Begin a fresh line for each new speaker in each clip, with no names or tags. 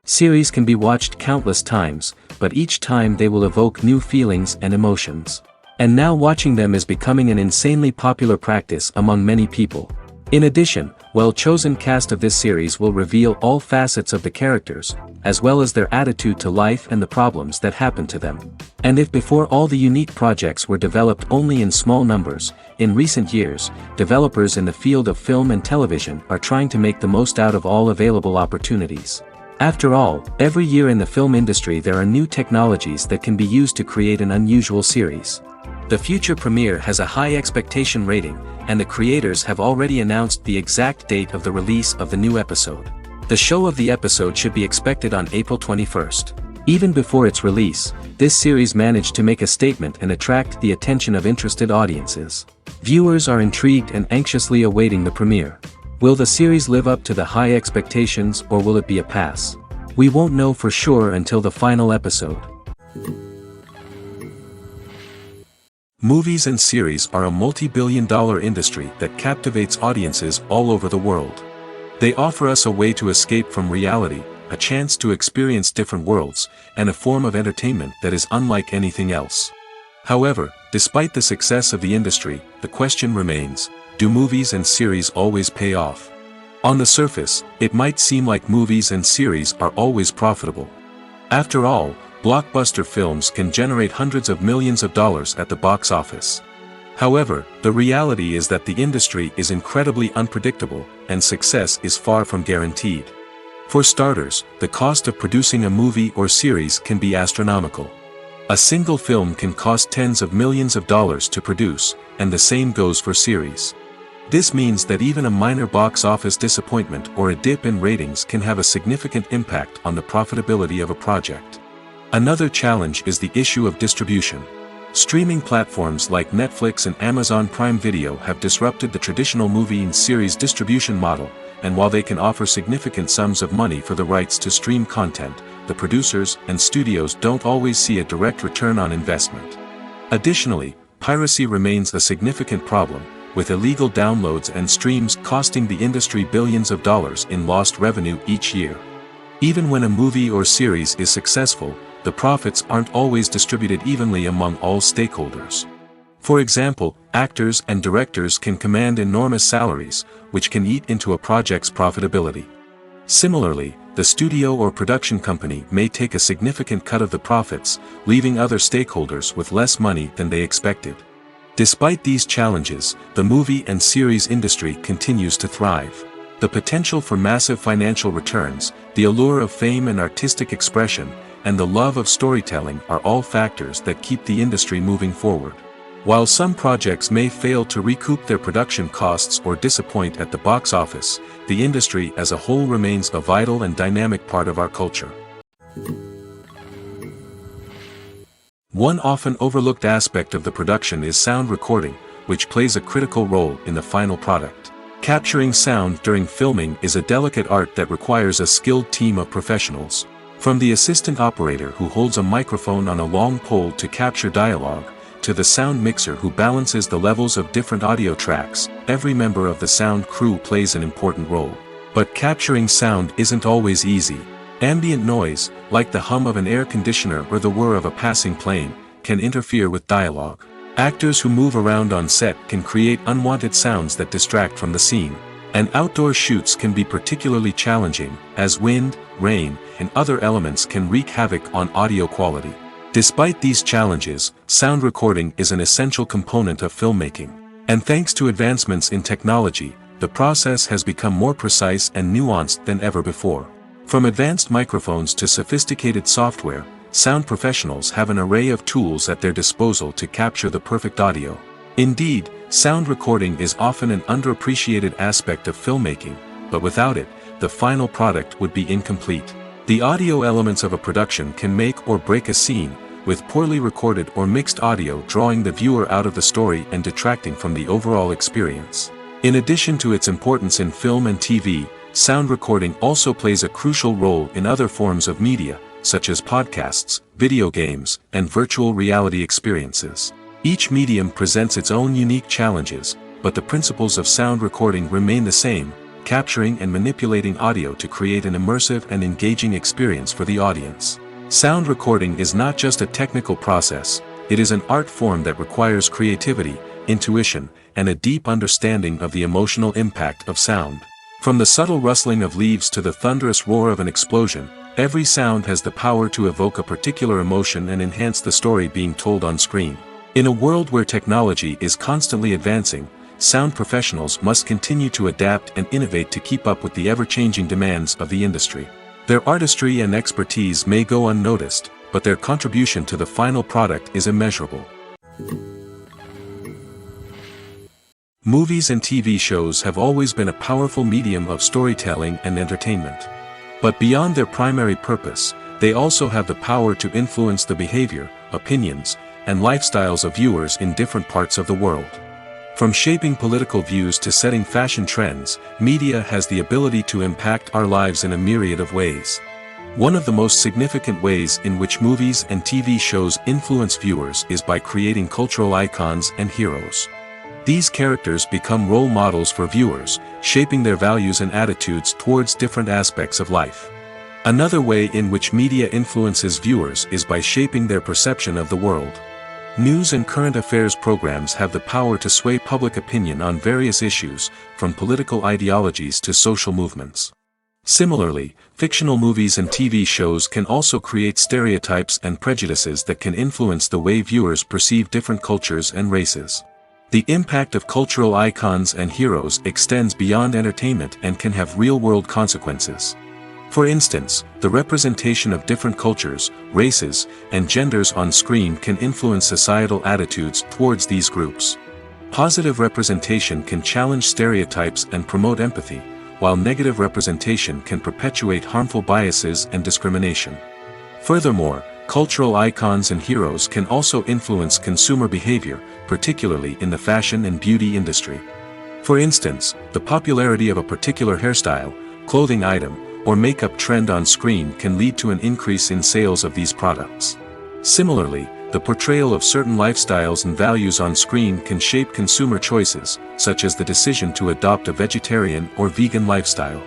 Series can be watched countless times, but each time they will evoke new feelings and emotions. And now watching them is becoming an insanely popular practice among many people. In addition, well-chosen cast of this series will reveal all facets of the characters, as well as their attitude to life and the problems that happen to them. And if before all the unique projects were developed only in small numbers, in recent years, developers in the field of film and television are trying to make the most out of all available opportunities. After all, every year in the film industry there are new technologies that can be used to create an unusual series. The future premiere has a high expectation rating, and the creators have already announced the exact date of the release of the new episode. The show of the episode should be expected on April 21st. Even before its release, this series managed to make a statement and attract the attention of interested audiences. Viewers are intrigued and anxiously awaiting the premiere. Will the series live up to the high expectations, or will it be a pass? We won't know for sure until the final episode. Movies and series are a multi-billion-dollar industry that captivates audiences all over the world. They offer us a way to escape from reality, a chance to experience different worlds, and a form of entertainment that is unlike anything else. However, despite the success of the industry, the question remains, do movies and series always pay off? On the surface, it might seem like movies and series are always profitable. After all, blockbuster films can generate hundreds of millions of dollars at the box office. However, the reality is that the industry is incredibly unpredictable, and success is far from guaranteed. For starters, the cost of producing a movie or series can be astronomical. A single film can cost tens of millions of dollars to produce, and the same goes for series. This means that even a minor box office disappointment or a dip in ratings can have a significant impact on the profitability of a project. Another challenge is the issue of distribution. Streaming platforms like Netflix and Amazon Prime Video have disrupted the traditional movie and series distribution model, and while they can offer significant sums of money for the rights to stream content, the producers and studios don't always see a direct return on investment. Additionally, piracy remains a significant problem, with illegal downloads and streams costing the industry billions of dollars in lost revenue each year. Even when a movie or series is successful, the profits aren't always distributed evenly among all stakeholders. For example, actors and directors can command enormous salaries, which can eat into a project's profitability. Similarly, the studio or production company may take a significant cut of the profits, leaving other stakeholders with less money than they expected. Despite these challenges, the movie and series industry continues to thrive. The potential for massive financial returns, the allure of fame and artistic expression, and the love of storytelling are all factors that keep the industry moving forward. While some projects may fail to recoup their production costs or disappoint at the box office, the industry as a whole remains a vital and dynamic part of our culture. One often overlooked aspect of the production is sound recording, which plays a critical role in the final product. Capturing sound during filming is a delicate art that requires a skilled team of professionals. From the assistant operator who holds a microphone on a long pole to capture dialogue, to the sound mixer who balances the levels of different audio tracks, every member of the sound crew plays an important role. But capturing sound isn't always easy. Ambient noise, like the hum of an air conditioner or the whir of a passing plane, can interfere with dialogue. Actors who move around on set can create unwanted sounds that distract from the scene. And outdoor shoots can be particularly challenging, as wind, rain, and other elements can wreak havoc on audio quality. Despite these challenges, sound recording is an essential component of filmmaking. And thanks to advancements in technology, the process has become more precise and nuanced than ever before. From advanced microphones to sophisticated software, sound professionals have an array of tools at their disposal to capture the perfect audio. Indeed, sound recording is often an underappreciated aspect of filmmaking, but without it, the final product would be incomplete. The audio elements of a production can make or break a scene, with poorly recorded or mixed audio drawing the viewer out of the story and detracting from the overall experience. In addition to its importance in film and TV, sound recording also plays a crucial role in other forms of media, such as podcasts, video games, and virtual reality experiences. Each medium presents its own unique challenges, but the principles of sound recording remain the same: capturing and manipulating audio to create an immersive and engaging experience for the audience. Sound recording is not just a technical process, it is an art form that requires creativity, intuition, and a deep understanding of the emotional impact of sound. From the subtle rustling of leaves to the thunderous roar of an explosion, every sound has the power to evoke a particular emotion and enhance the story being told on screen. In a world where technology is constantly advancing, sound professionals must continue to adapt and innovate to keep up with the ever-changing demands of the industry. Their artistry and expertise may go unnoticed, but their contribution to the final product is immeasurable. Movies and TV shows have always been a powerful medium of storytelling and entertainment. But beyond their primary purpose, they also have the power to influence the behavior, opinions, and lifestyles of viewers in different parts of the world. From shaping political views to setting fashion trends, media has the ability to impact our lives in a myriad of ways. One of the most significant ways in which movies and TV shows influence viewers is by creating cultural icons and heroes. These characters become role models for viewers, shaping their values and attitudes towards different aspects of life. Another way in which media influences viewers is by shaping their perception of the world. News and current affairs programs have the power to sway public opinion on various issues, from political ideologies to social movements. Similarly, fictional movies and TV shows can also create stereotypes and prejudices that can influence the way viewers perceive different cultures and races. The impact of cultural icons and heroes extends beyond entertainment and can have real-world consequences. For instance, the representation of different cultures, races, and genders on screen can influence societal attitudes towards these groups. Positive representation can challenge stereotypes and promote empathy, while negative representation can perpetuate harmful biases and discrimination. Furthermore, cultural icons and heroes can also influence consumer behavior, particularly in the fashion and beauty industry. For instance, the popularity of a particular hairstyle, clothing item, or makeup trend on screen can lead to an increase in sales of these products. Similarly, the portrayal of certain lifestyles and values on screen can shape consumer choices, such as the decision to adopt a vegetarian or vegan lifestyle.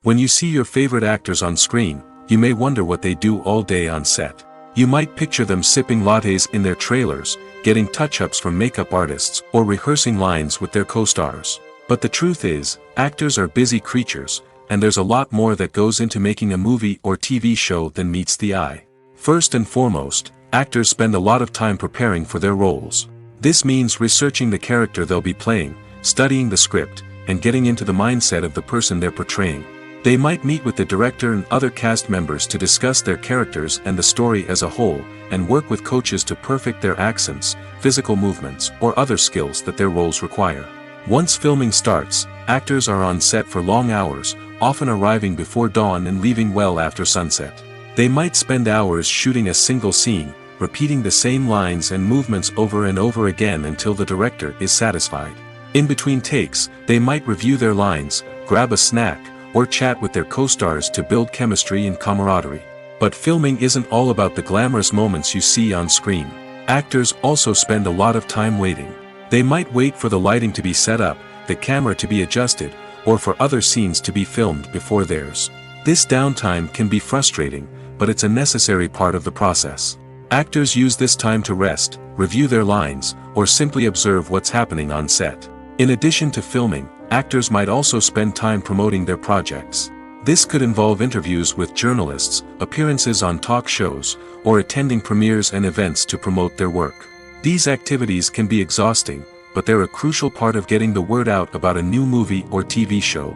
When you see your favorite actors on screen, you may wonder what they do all day on set. You might picture them sipping lattes in their trailers, getting touch-ups from makeup artists, or rehearsing lines with their co-stars. But the truth is, actors are busy creatures, and there's a lot more that goes into making a movie or TV show than meets the eye. First and foremost, actors spend a lot of time preparing for their roles. This means researching the character they'll be playing, studying the script, and getting into the mindset of the person they're portraying. They might meet with the director and other cast members to discuss their characters and the story as a whole, and work with coaches to perfect their accents, physical movements, or other skills that their roles require. Once filming starts, actors are on set for long hours, often arriving before dawn and leaving well after sunset. They might spend hours shooting a single scene, repeating the same lines and movements over and over again until the director is satisfied. In between takes, they might review their lines, grab a snack, or chat with their co-stars to build chemistry and camaraderie. But filming isn't all about the glamorous moments you see on screen. Actors also spend a lot of time waiting. They might wait for the lighting to be set up, the camera to be adjusted, or for other scenes to be filmed before theirs. This downtime can be frustrating, but it's a necessary part of the process. Actors use this time to rest, review their lines, or simply observe what's happening on set. In addition to filming, actors might also spend time promoting their projects. This could involve interviews with journalists, appearances on talk shows, or attending premieres and events to promote their work. These activities can be exhausting, but they're a crucial part of getting the word out about a new movie or TV show.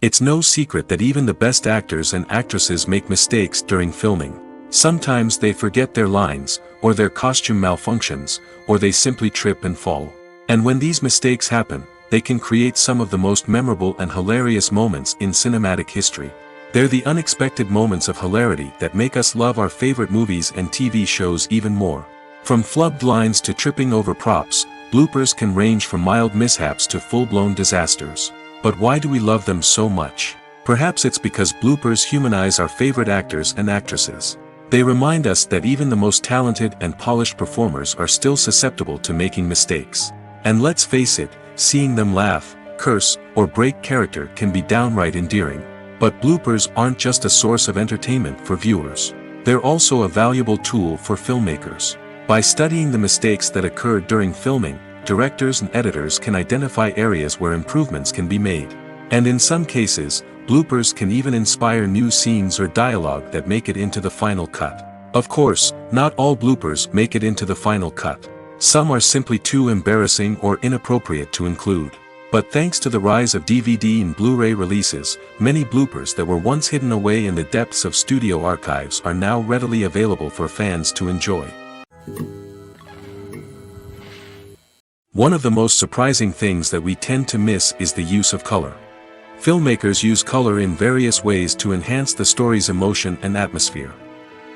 It's no secret that even the best actors and actresses make mistakes during filming. Sometimes they forget their lines, or their costume malfunctions, or they simply trip and fall. And when these mistakes happen, they can create some of the most memorable and hilarious moments in cinematic history. They're the unexpected moments of hilarity that make us love our favorite movies and TV shows even more. From flubbed lines to tripping over props, bloopers can range from mild mishaps to full-blown disasters. But why do we love them so much? Perhaps it's because bloopers humanize our favorite actors and actresses. They remind us that even the most talented and polished performers are still susceptible to making mistakes. And let's face it, seeing them laugh, curse, or break character can be downright endearing. But bloopers aren't just a source of entertainment for viewers. They're also a valuable tool for filmmakers. By studying the mistakes that occurred during filming, directors and editors can identify areas where improvements can be made. And in some cases, bloopers can even inspire new scenes or dialogue that make it into the final cut. Of course, not all bloopers make it into the final cut. Some are simply too embarrassing or inappropriate to include. But thanks to the rise of DVD and Blu-ray releases, many bloopers that were once hidden away in the depths of studio archives are now readily available for fans to enjoy. One of the most surprising things that we tend to miss is the use of color. Filmmakers use color in various ways to enhance the story's emotion and atmosphere.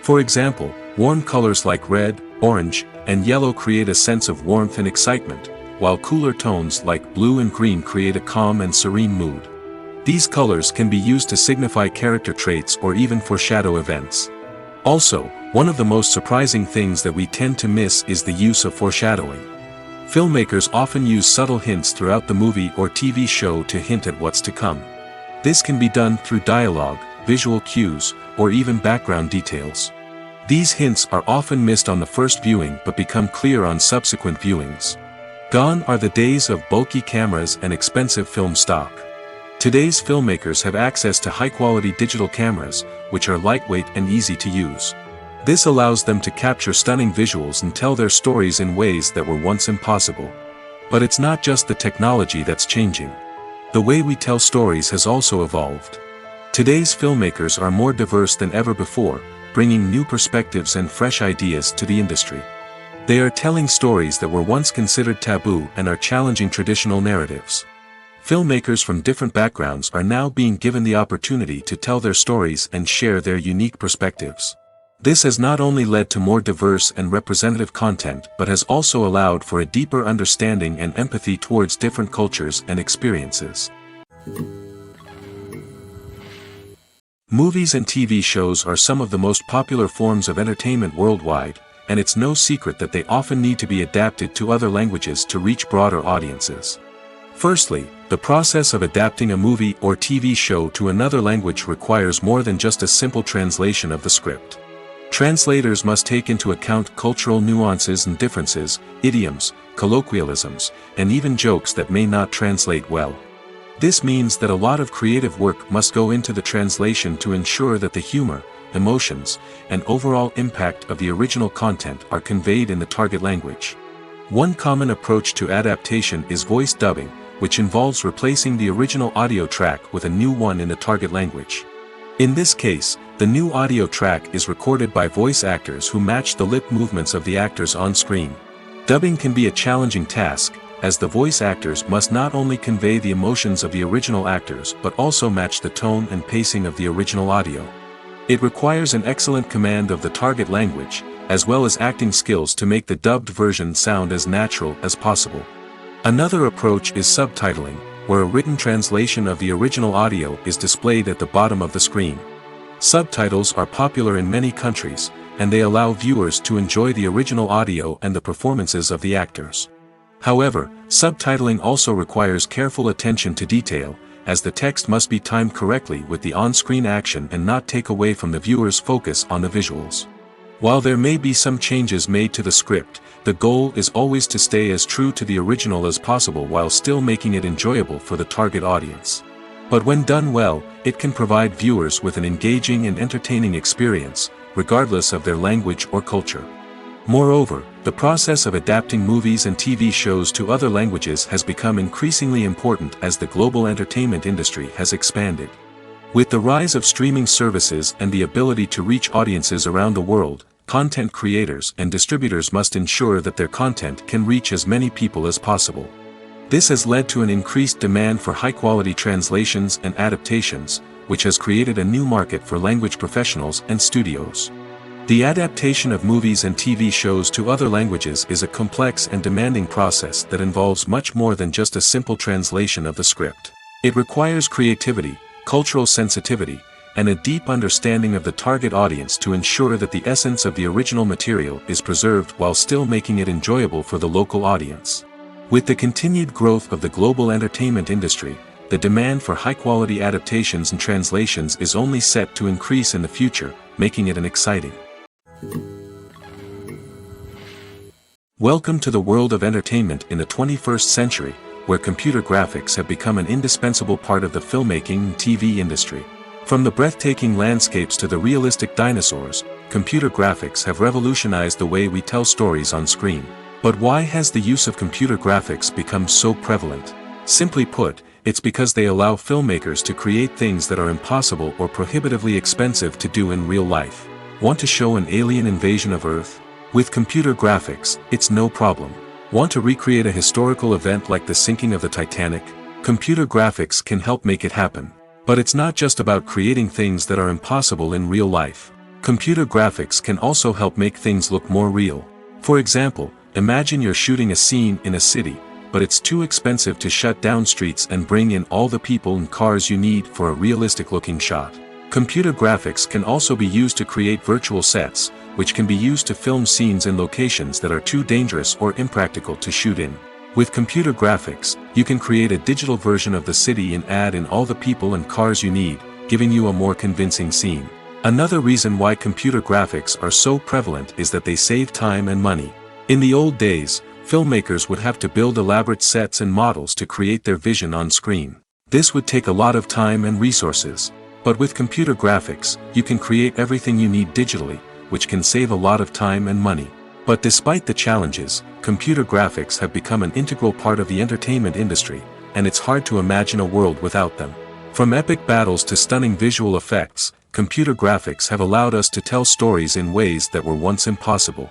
For example, warm colors like red, orange, and yellow create a sense of warmth and excitement, while cooler tones like blue and green create a calm and serene mood. These colors can be used to signify character traits or even foreshadow events. Also, one of the most surprising things that we tend to miss is the use of foreshadowing. Filmmakers often use subtle hints throughout the movie or TV show to hint at what's to come. This can be done through dialogue, visual cues, or even background details. These hints are often missed on the first viewing but become clear on subsequent viewings. Gone are the days of bulky cameras and expensive film stock. Today's filmmakers have access to high-quality digital cameras, which are lightweight and easy to use. This allows them to capture stunning visuals and tell their stories in ways that were once impossible. But it's not just the technology that's changing. The way we tell stories has also evolved. Today's filmmakers are more diverse than ever before, bringing new perspectives and fresh ideas to the industry. They are telling stories that were once considered taboo and are challenging traditional narratives. Filmmakers from different backgrounds are now being given the opportunity to tell their stories and share their unique perspectives. This has not only led to more diverse and representative content but has also allowed for a deeper understanding and empathy towards different cultures and experiences. Movies and TV shows are some of the most popular forms of entertainment worldwide, and it's no secret that they often need to be adapted to other languages to reach broader audiences. Firstly, the process of adapting a movie or TV show to another language requires more than just a simple translation of the script. Translators must take into account cultural nuances and differences, idioms, colloquialisms, and even jokes that may not translate well. This means that a lot of creative work must go into the translation to ensure that the humor, emotions, and overall impact of the original content are conveyed in the target language. One common approach to adaptation is voice dubbing, which involves replacing the original audio track with a new one in the target language. In this case, the new audio track is recorded by voice actors who match the lip movements of the actors on screen. Dubbing can be a challenging task, as the voice actors must not only convey the emotions of the original actors but also match the tone and pacing of the original audio. It requires an excellent command of the target language, as well as acting skills to make the dubbed version sound as natural as possible. Another approach is subtitling, where a written translation of the original audio is displayed at the bottom of the screen. Subtitles are popular in many countries, and they allow viewers to enjoy the original audio and the performances of the actors. However, subtitling also requires careful attention to detail, as the text must be timed correctly with the on-screen action and not take away from the viewer's focus on the visuals. While there may be some changes made to the script, the goal is always to stay as true to the original as possible while still making it enjoyable for the target audience. But when done well, it can provide viewers with an engaging and entertaining experience, regardless of their language or culture. Moreover, the process of adapting movies and TV shows to other languages has become increasingly important as the global entertainment industry has expanded. With the rise of streaming services and the ability to reach audiences around the world, content creators and distributors must ensure that their content can reach as many people as possible. This has led to an increased demand for high-quality translations and adaptations, which has created a new market for language professionals and studios. The adaptation of movies and TV shows to other languages is a complex and demanding process that involves much more than just a simple translation of the script. It requires creativity, cultural sensitivity, and a deep understanding of the target audience to ensure that the essence of the original material is preserved while still making it enjoyable for the local audience. With the continued growth of the global entertainment industry, the demand for high-quality adaptations and translations is only set to increase in the future, making it an exciting. Welcome to the world of entertainment in the 21st century, where computer graphics have become an indispensable part of the filmmaking and TV industry. From the breathtaking landscapes to the realistic dinosaurs, computer graphics have revolutionized the way we tell stories on screen. But why has the use of computer graphics become so prevalent? Simply put, it's because they allow filmmakers to create things that are impossible or prohibitively expensive to do in real life. Want to show an alien invasion of Earth? With computer graphics, it's no problem. Want to recreate a historical event like the sinking of the Titanic? Computer graphics can help make it happen. But it's not just about creating things that are impossible in real life. Computer graphics can also help make things look more real. For example, imagine you're shooting a scene in a city, but it's too expensive to shut down streets and bring in all the people and cars you need for a realistic-looking shot. Computer graphics can also be used to create virtual sets, which can be used to film scenes in locations that are too dangerous or impractical to shoot in. With computer graphics, you can create a digital version of the city and add in all the people and cars you need, giving you a more convincing scene. Another reason why computer graphics are so prevalent is that they save time and money. In the old days, filmmakers would have to build elaborate sets and models to create their vision on screen. This would take a lot of time and resources. But with computer graphics, you can create everything you need digitally, which can save a lot of time and money. But despite the challenges, computer graphics have become an integral part of the entertainment industry, and it's hard to imagine a world without them. From epic battles to stunning visual effects, computer graphics have allowed us to tell stories in ways that were once impossible.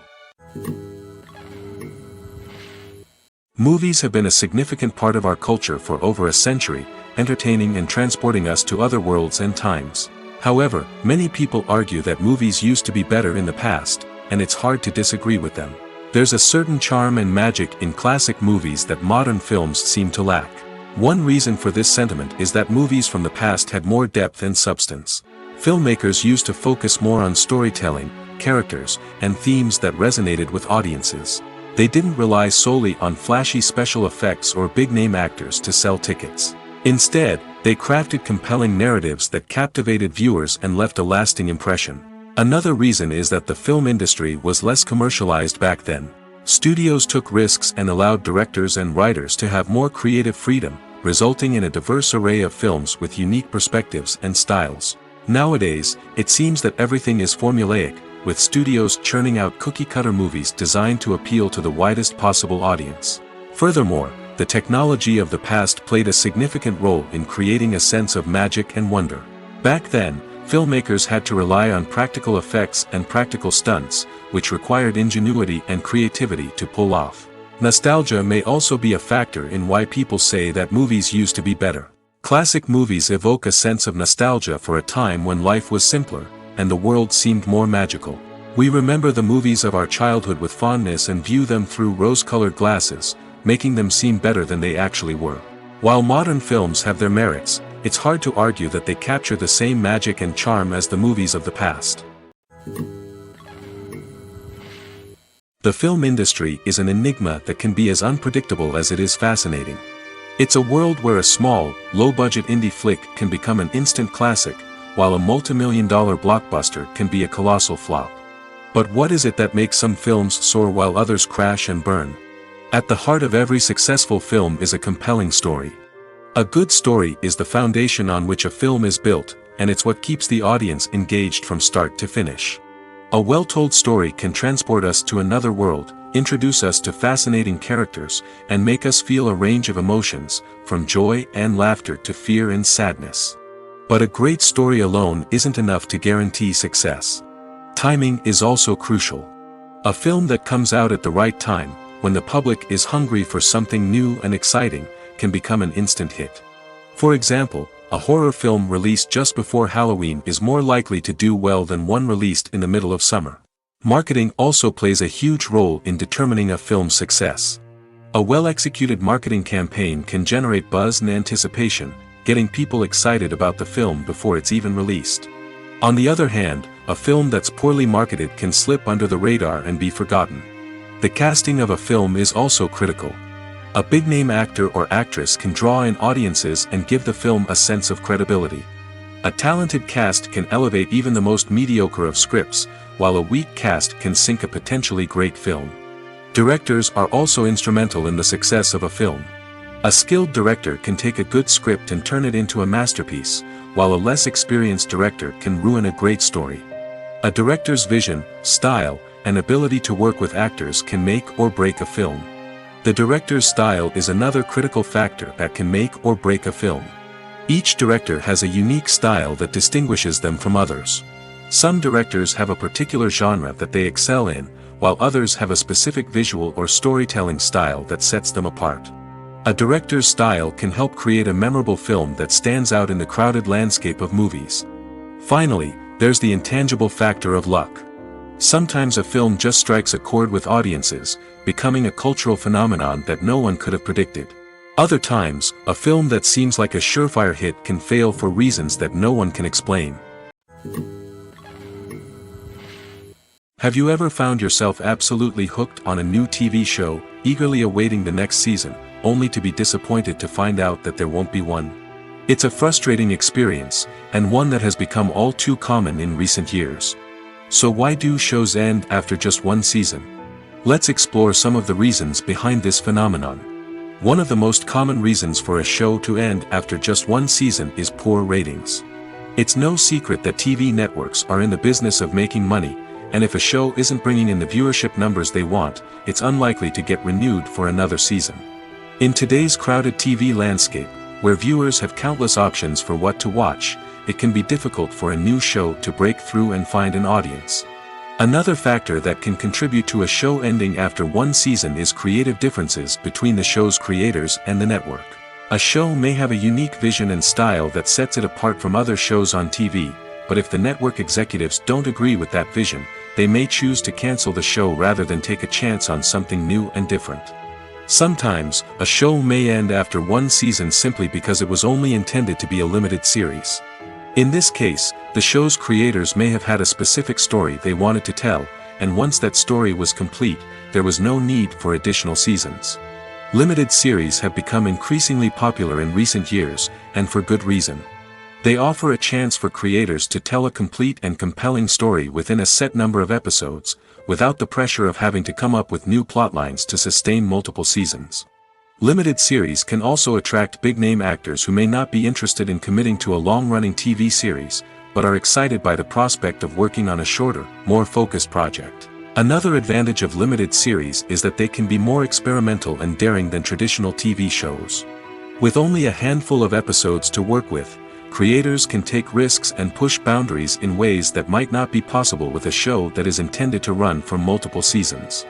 Movies have been a significant part of our culture for over a century, entertaining and transporting us to other worlds and times. However, many people argue that movies used to be better in the past, and it's hard to disagree with them. There's a certain charm and magic in classic movies that modern films seem to lack. One reason for this sentiment is that movies from the past had more depth and substance. Filmmakers used to focus more on storytelling, characters, and themes that resonated with audiences. They didn't rely solely on flashy special effects or big-name actors to sell tickets. Instead, they crafted compelling narratives that captivated viewers and left a lasting impression. Another reason is that the film industry was less commercialized back then. Studios took risks and allowed directors and writers to have more creative freedom, resulting in a diverse array of films with unique perspectives and styles. Nowadays, it seems that everything is formulaic, with studios churning out cookie-cutter movies designed to appeal to the widest possible audience. Furthermore, the technology of the past played a significant role in creating a sense of magic and wonder. Back then, filmmakers had to rely on practical effects and practical stunts, which required ingenuity and creativity to pull off. Nostalgia may also be a factor in why people say that movies used to be better. Classic movies evoke a sense of nostalgia for a time when life was simpler, and the world seemed more magical. We remember the movies of our childhood with fondness and view them through rose-colored glasses, making them seem better than they actually were. While modern films have their merits, it's hard to argue that they capture the same magic and charm as the movies of the past. The film industry is an enigma that can be as unpredictable as it is fascinating. It's a world where a small, low-budget indie flick can become an instant classic, while a multi-million-dollar blockbuster can be a colossal flop. But what is it that makes some films soar while others crash and burn? At the heart of every successful film is a compelling story. A good story is the foundation on which a film is built, and it's what keeps the audience engaged from start to finish. A well-told story can transport us to another world, introduce us to fascinating characters, and make us feel a range of emotions, from joy and laughter to fear and sadness. But a great story alone isn't enough to guarantee success. Timing is also crucial. A film that comes out at the right time, when the public is hungry for something new and exciting, can become an instant hit. For example, a horror film released just before Halloween is more likely to do well than one released in the middle of summer. Marketing also plays a huge role in determining a film's success. A well-executed marketing campaign can generate buzz and anticipation, getting people excited about the film before it's even released. On the other hand, a film that's poorly marketed can slip under the radar and be forgotten. The casting of a film is also critical. A big-name actor or actress can draw in audiences and give the film a sense of credibility. A talented cast can elevate even the most mediocre of scripts, while a weak cast can sink a potentially great film. Directors are also instrumental in the success of a film. A skilled director can take a good script and turn it into a masterpiece, while a less experienced director can ruin a great story. A director's vision, style, and ability to work with actors can make or break a film. The director's style is another critical factor that can make or break a film. Each director has a unique style that distinguishes them from others. Some directors have a particular genre that they excel in, while others have a specific visual or storytelling style that sets them apart. A director's style can help create a memorable film that stands out in the crowded landscape of movies. Finally, there's the intangible factor of luck. Sometimes a film just strikes a chord with audiences, becoming a cultural phenomenon that no one could have predicted. Other times, a film that seems like a surefire hit can fail for reasons that no one can explain. Have you ever found yourself absolutely hooked on a new TV show, eagerly awaiting the next season, only to be disappointed to find out that there won't be one? It's a frustrating experience, and one that has become all too common in recent years. So why do shows end after just one season? Let's explore some of the reasons behind this phenomenon. One of the most common reasons for a show to end after just one season is poor ratings. It's no secret that TV networks are in the business of making money, and if a show isn't bringing in the viewership numbers they want, it's unlikely to get renewed for another season. In today's crowded TV landscape, where viewers have countless options for what to watch, it can be difficult for a new show to break through and find an audience. Another factor that can contribute to a show ending after one season is creative differences between the show's creators and the network. A show may have a unique vision and style that sets it apart from other shows on TV, but if the network executives don't agree with that vision, they may choose to cancel the show rather than take a chance on something new and different. Sometimes, a show may end after one season simply because it was only intended to be a limited series. In this case, the show's creators may have had a specific story they wanted to tell, and once that story was complete, there was no need for additional seasons. Limited series have become increasingly popular in recent years, and for good reason. They offer a chance for creators to tell a complete and compelling story within a set number of episodes, without the pressure of having to come up with new plotlines to sustain multiple seasons. Limited series can also attract big-name actors who may not be interested in committing to a long-running TV series, but are excited by the prospect of working on a shorter, more focused project. Another advantage of limited series is that they can be more experimental and daring than traditional TV shows. With only a handful of episodes to work with, creators can take risks and push boundaries in ways that might not be possible with a show that is intended to run for multiple seasons.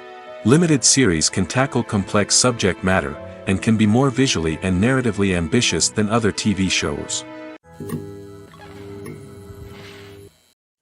Limited series can tackle complex subject matter, and can be more visually and narratively ambitious than other TV shows.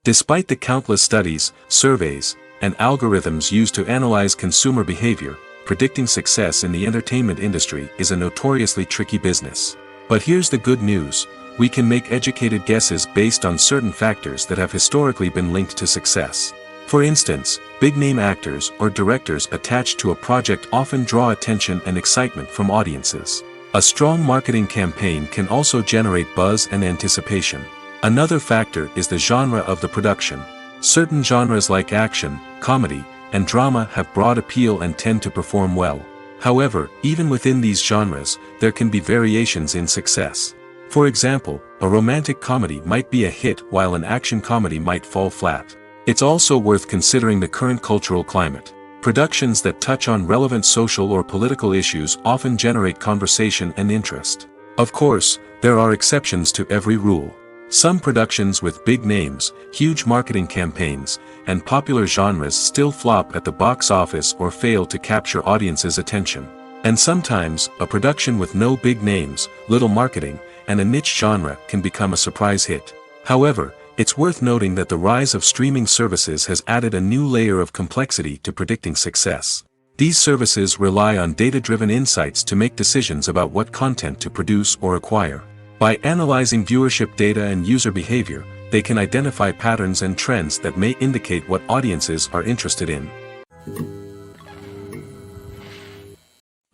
Despite the countless studies, surveys, and algorithms used to analyze consumer behavior, predicting success in the entertainment industry is a notoriously tricky business. But here's the good news: we can make educated guesses based on certain factors that have historically been linked to success. For instance, big-name actors or directors attached to a project often draw attention and excitement from audiences. A strong marketing campaign can also generate buzz and anticipation. Another factor is the genre of the production. Certain genres like action, comedy, and drama have broad appeal and tend to perform well. However, even within these genres, there can be variations in success. For example, a romantic comedy might be a hit while an action comedy might fall flat. It's also worth considering the current cultural climate. Productions that touch on relevant social or political issues often generate conversation and interest. Of course, there are exceptions to every rule. Some productions with big names, huge marketing campaigns, and popular genres still flop at the box office or fail to capture audiences' attention. And sometimes, a production with no big names, little marketing, and a niche genre can become a surprise hit. However, it's worth noting that the rise of streaming services has added a new layer of complexity to predicting success. These services rely on data-driven insights to make decisions about what content to produce or acquire. By analyzing viewership data and user behavior, they can identify patterns and trends that may indicate what audiences are interested in.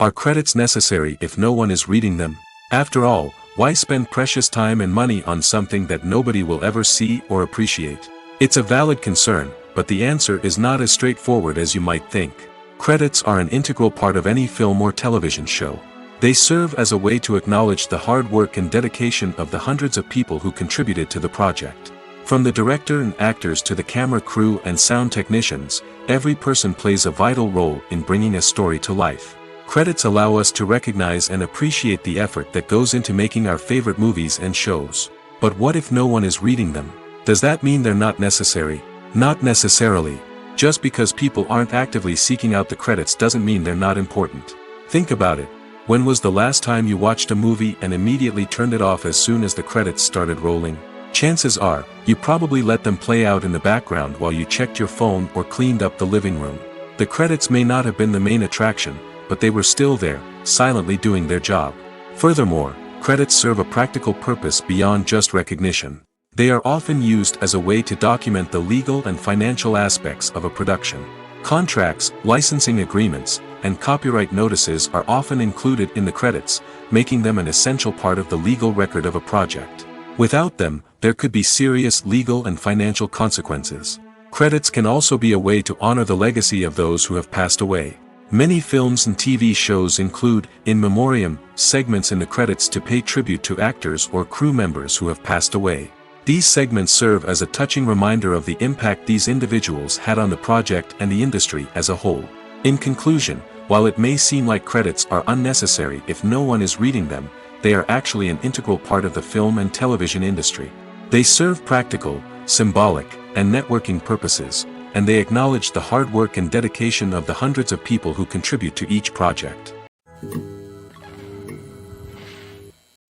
Are credits necessary if no one is reading them? After all, why spend precious time and money on something that nobody will ever see or appreciate? It's a valid concern, but the answer is not as straightforward as you might think. Credits are an integral part of any film or television show. They serve as a way to acknowledge the hard work and dedication of the hundreds of people who contributed to the project. From the director and actors to the camera crew and sound technicians, every person plays a vital role in bringing a story to life. Credits allow us to recognize and appreciate the effort that goes into making our favorite movies and shows. But what if no one is reading them? Does that mean they're not necessary? Not necessarily. Just because people aren't actively seeking out the credits doesn't mean they're not important. Think about it. When was the last time you watched a movie and immediately turned it off as soon as the credits started rolling? Chances are, you probably let them play out in the background while you checked your phone or cleaned up the living room. The credits may not have been the main attraction, but they were still there, silently doing their job. Furthermore, credits serve a practical purpose beyond just recognition. They are often used as a way to document the legal and financial aspects of a production. Contracts, licensing agreements, and copyright notices are often included in the credits, making them an essential part of the legal record of a project. Without them, there could be serious legal and financial consequences. Credits can also be a way to honor the legacy of those who have passed away. Many films and TV shows include, in memoriam, segments in the credits to pay tribute to actors or crew members who have passed away. These segments serve as a touching reminder of the impact these individuals had on the project and the industry as a whole. In conclusion, while it may seem like credits are unnecessary if no one is reading them, they are actually an integral part of the film and television industry. They serve practical, symbolic, and networking purposes, and they acknowledge the hard work and dedication of the hundreds of people who contribute to each project.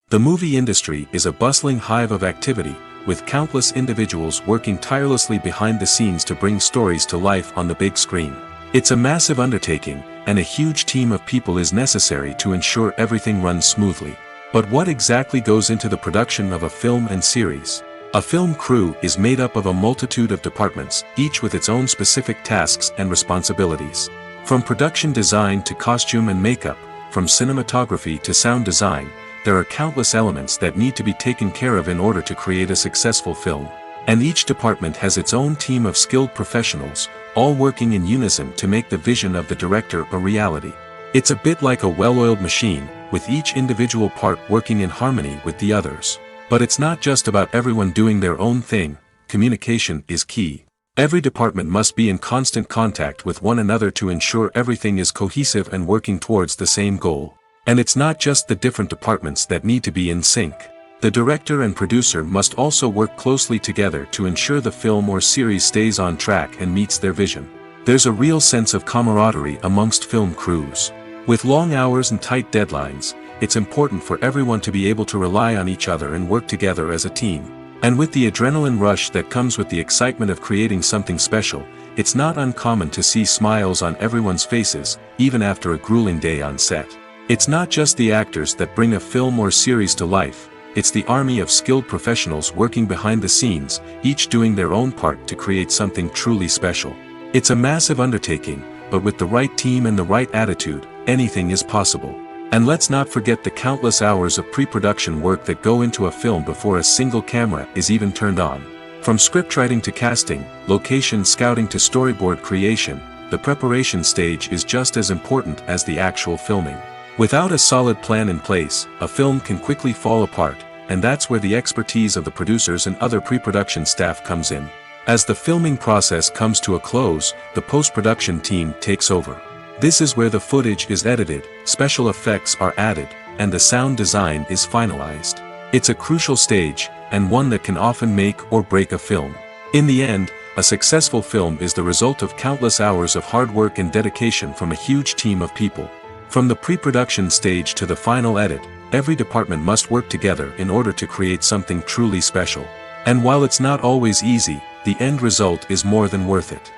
The movie industry is a bustling hive of activity, with countless individuals working tirelessly behind the scenes to bring stories to life on the big screen. It's a massive undertaking, and a huge team of people is necessary to ensure everything runs smoothly. But what exactly goes into the production of a film and series? A film crew is made up of a multitude of departments, each with its own specific tasks and responsibilities. From production design to costume and makeup, from cinematography to sound design, there are countless elements that need to be taken care of in order to create a successful film. And each department has its own team of skilled professionals, all working in unison to make the vision of the director a reality. It's a bit like a well-oiled machine, with each individual part working in harmony with the others. But it's not just about everyone doing their own thing. Communication is key. Every department must be in constant contact with one another to ensure everything is cohesive and working towards the same goal. And it's not just the different departments that need to be in sync. The director and producer must also work closely together to ensure the film or series stays on track and meets their vision. There's a real sense of camaraderie amongst film crews. With long hours and tight deadlines, it's important for everyone to be able to rely on each other and work together as a team. And with the adrenaline rush that comes with the excitement of creating something special, it's not uncommon to see smiles on everyone's faces, even after a grueling day on set. It's not just the actors that bring a film or series to life, it's the army of skilled professionals working behind the scenes, each doing their own part to create something truly special. It's a massive undertaking, but with the right team and the right attitude, anything is possible. And let's not forget the countless hours of pre-production work that go into a film before a single camera is even turned on. From scriptwriting to casting, location scouting to storyboard creation, the preparation stage is just as important as the actual filming. Without a solid plan in place, a film can quickly fall apart, and that's where the expertise of the producers and other pre-production staff comes in. As the filming process comes to a close, the post-production team takes over. This is where the footage is edited, special effects are added, and the sound design is finalized. It's a crucial stage, and one that can often make or break a film. In the end, a successful film is the result of countless hours of hard work and dedication from a huge team of people. From the pre-production stage to the final edit, every department must work together in order to create something truly special. And while it's not always easy, the end result is more than worth it.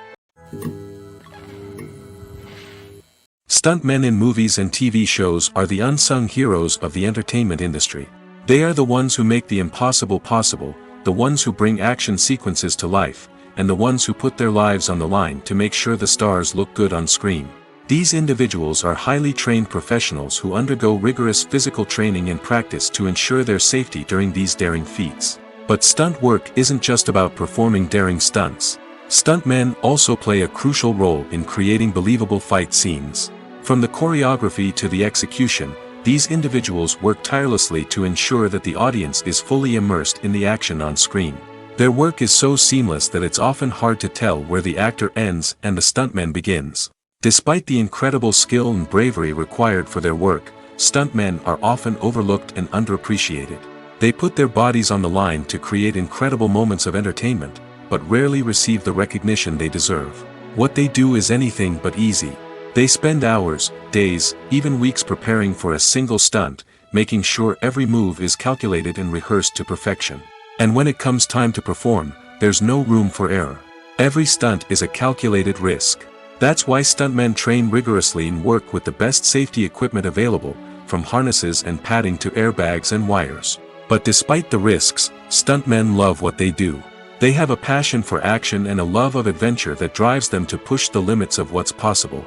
Stuntmen in movies and TV shows are the unsung heroes of the entertainment industry. They are the ones who make the impossible possible, the ones who bring action sequences to life, and the ones who put their lives on the line to make sure the stars look good on screen. These individuals are highly trained professionals who undergo rigorous physical training and practice to ensure their safety during these daring feats. But stunt work isn't just about performing daring stunts. Stuntmen also play a crucial role in creating believable fight scenes. From the choreography to the execution, these individuals work tirelessly to ensure that the audience is fully immersed in the action on screen. Their work is so seamless that it's often hard to tell where the actor ends and the stuntman begins. Despite the incredible skill and bravery required for their work, stuntmen are often overlooked and underappreciated. They put their bodies on the line to create incredible moments of entertainment, but rarely receive the recognition they deserve. What they do is anything but easy. They spend hours, days, even weeks preparing for a single stunt, making sure every move is calculated and rehearsed to perfection. And when it comes time to perform, there's no room for error. Every stunt is a calculated risk. That's why stuntmen train rigorously and work with the best safety equipment available, from harnesses and padding to airbags and wires. But despite the risks, stuntmen love what they do. They have a passion for action and a love of adventure that drives them to push the limits of what's possible.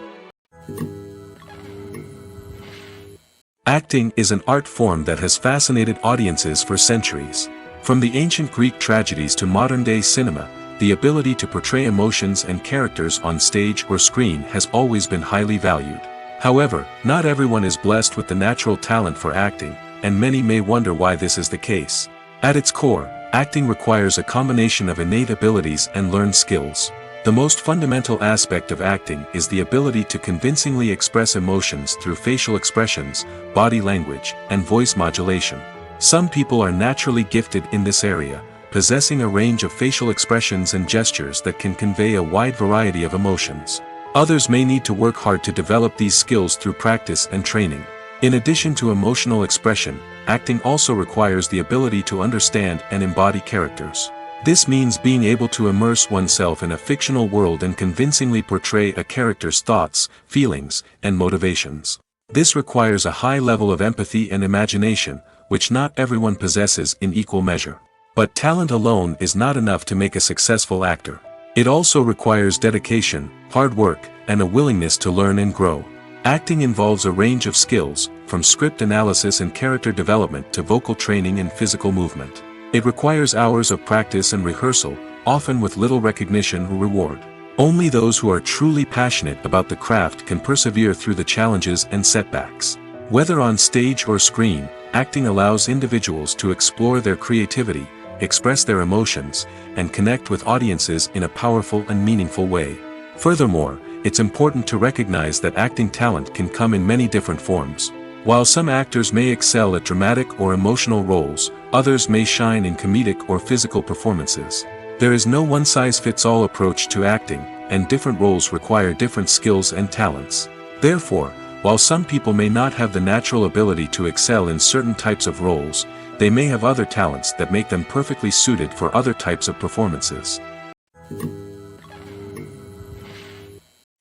Acting is an art form that has fascinated audiences for centuries. From the ancient Greek tragedies to modern-day cinema, the ability to portray emotions and characters on stage or screen has always been highly valued. However, not everyone is blessed with the natural talent for acting, and many may wonder why this is the case. At its core, acting requires a combination of innate abilities and learned skills. The most fundamental aspect of acting is the ability to convincingly express emotions through facial expressions, body language, and voice modulation. Some people are naturally gifted in this area, possessing a range of facial expressions and gestures that can convey a wide variety of emotions. Others may need to work hard to develop these skills through practice and training. In addition to emotional expression, acting also requires the ability to understand and embody characters. This means being able to immerse oneself in a fictional world and convincingly portray a character's thoughts, feelings, and motivations. This requires a high level of empathy and imagination, which not everyone possesses in equal measure. But talent alone is not enough to make a successful actor. It also requires dedication, hard work, and a willingness to learn and grow. Acting involves a range of skills, from script analysis and character development to vocal training and physical movement. It requires hours of practice and rehearsal, often with little recognition or reward. Only those who are truly passionate about the craft can persevere through the challenges and setbacks. Whether on stage or screen, acting allows individuals to explore their creativity, express their emotions, and connect with audiences in a powerful and meaningful way. Furthermore, it's important to recognize that acting talent can come in many different forms. While some actors may excel at dramatic or emotional roles, others may shine in comedic or physical performances. There is no one-size-fits-all approach to acting, and different roles require different skills and talents. Therefore, while some people may not have the natural ability to excel in certain types of roles, they may have other talents that make them perfectly suited for other types of performances.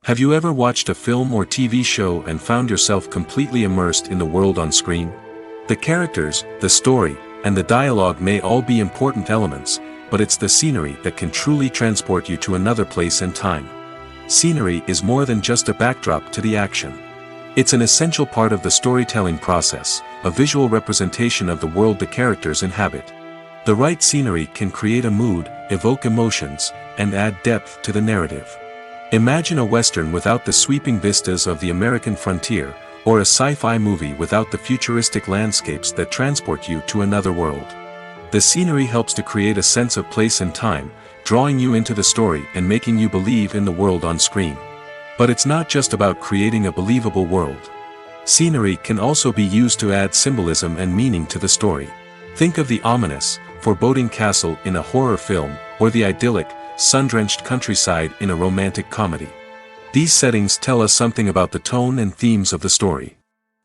Have you ever watched a film or TV show and found yourself completely immersed in the world on screen? The characters, the story, and the dialogue may all be important elements, but it's the scenery that can truly transport you to another place and time. Scenery is more than just a backdrop to the action. It's an essential part of the storytelling process, a visual representation of the world the characters inhabit. The right scenery can create a mood, evoke emotions, and add depth to the narrative. Imagine a Western without the sweeping vistas of the American frontier, or a sci-fi movie without the futuristic landscapes that transport you to another world. The scenery helps to create a sense of place and time, drawing you into the story and making you believe in the world on screen. But it's not just about creating a believable world. Scenery can also be used to add symbolism and meaning to the story. Think of the ominous, foreboding castle in a horror film, or the idyllic, sun-drenched countryside in a romantic comedy. These settings tell us something about the tone and themes of the story.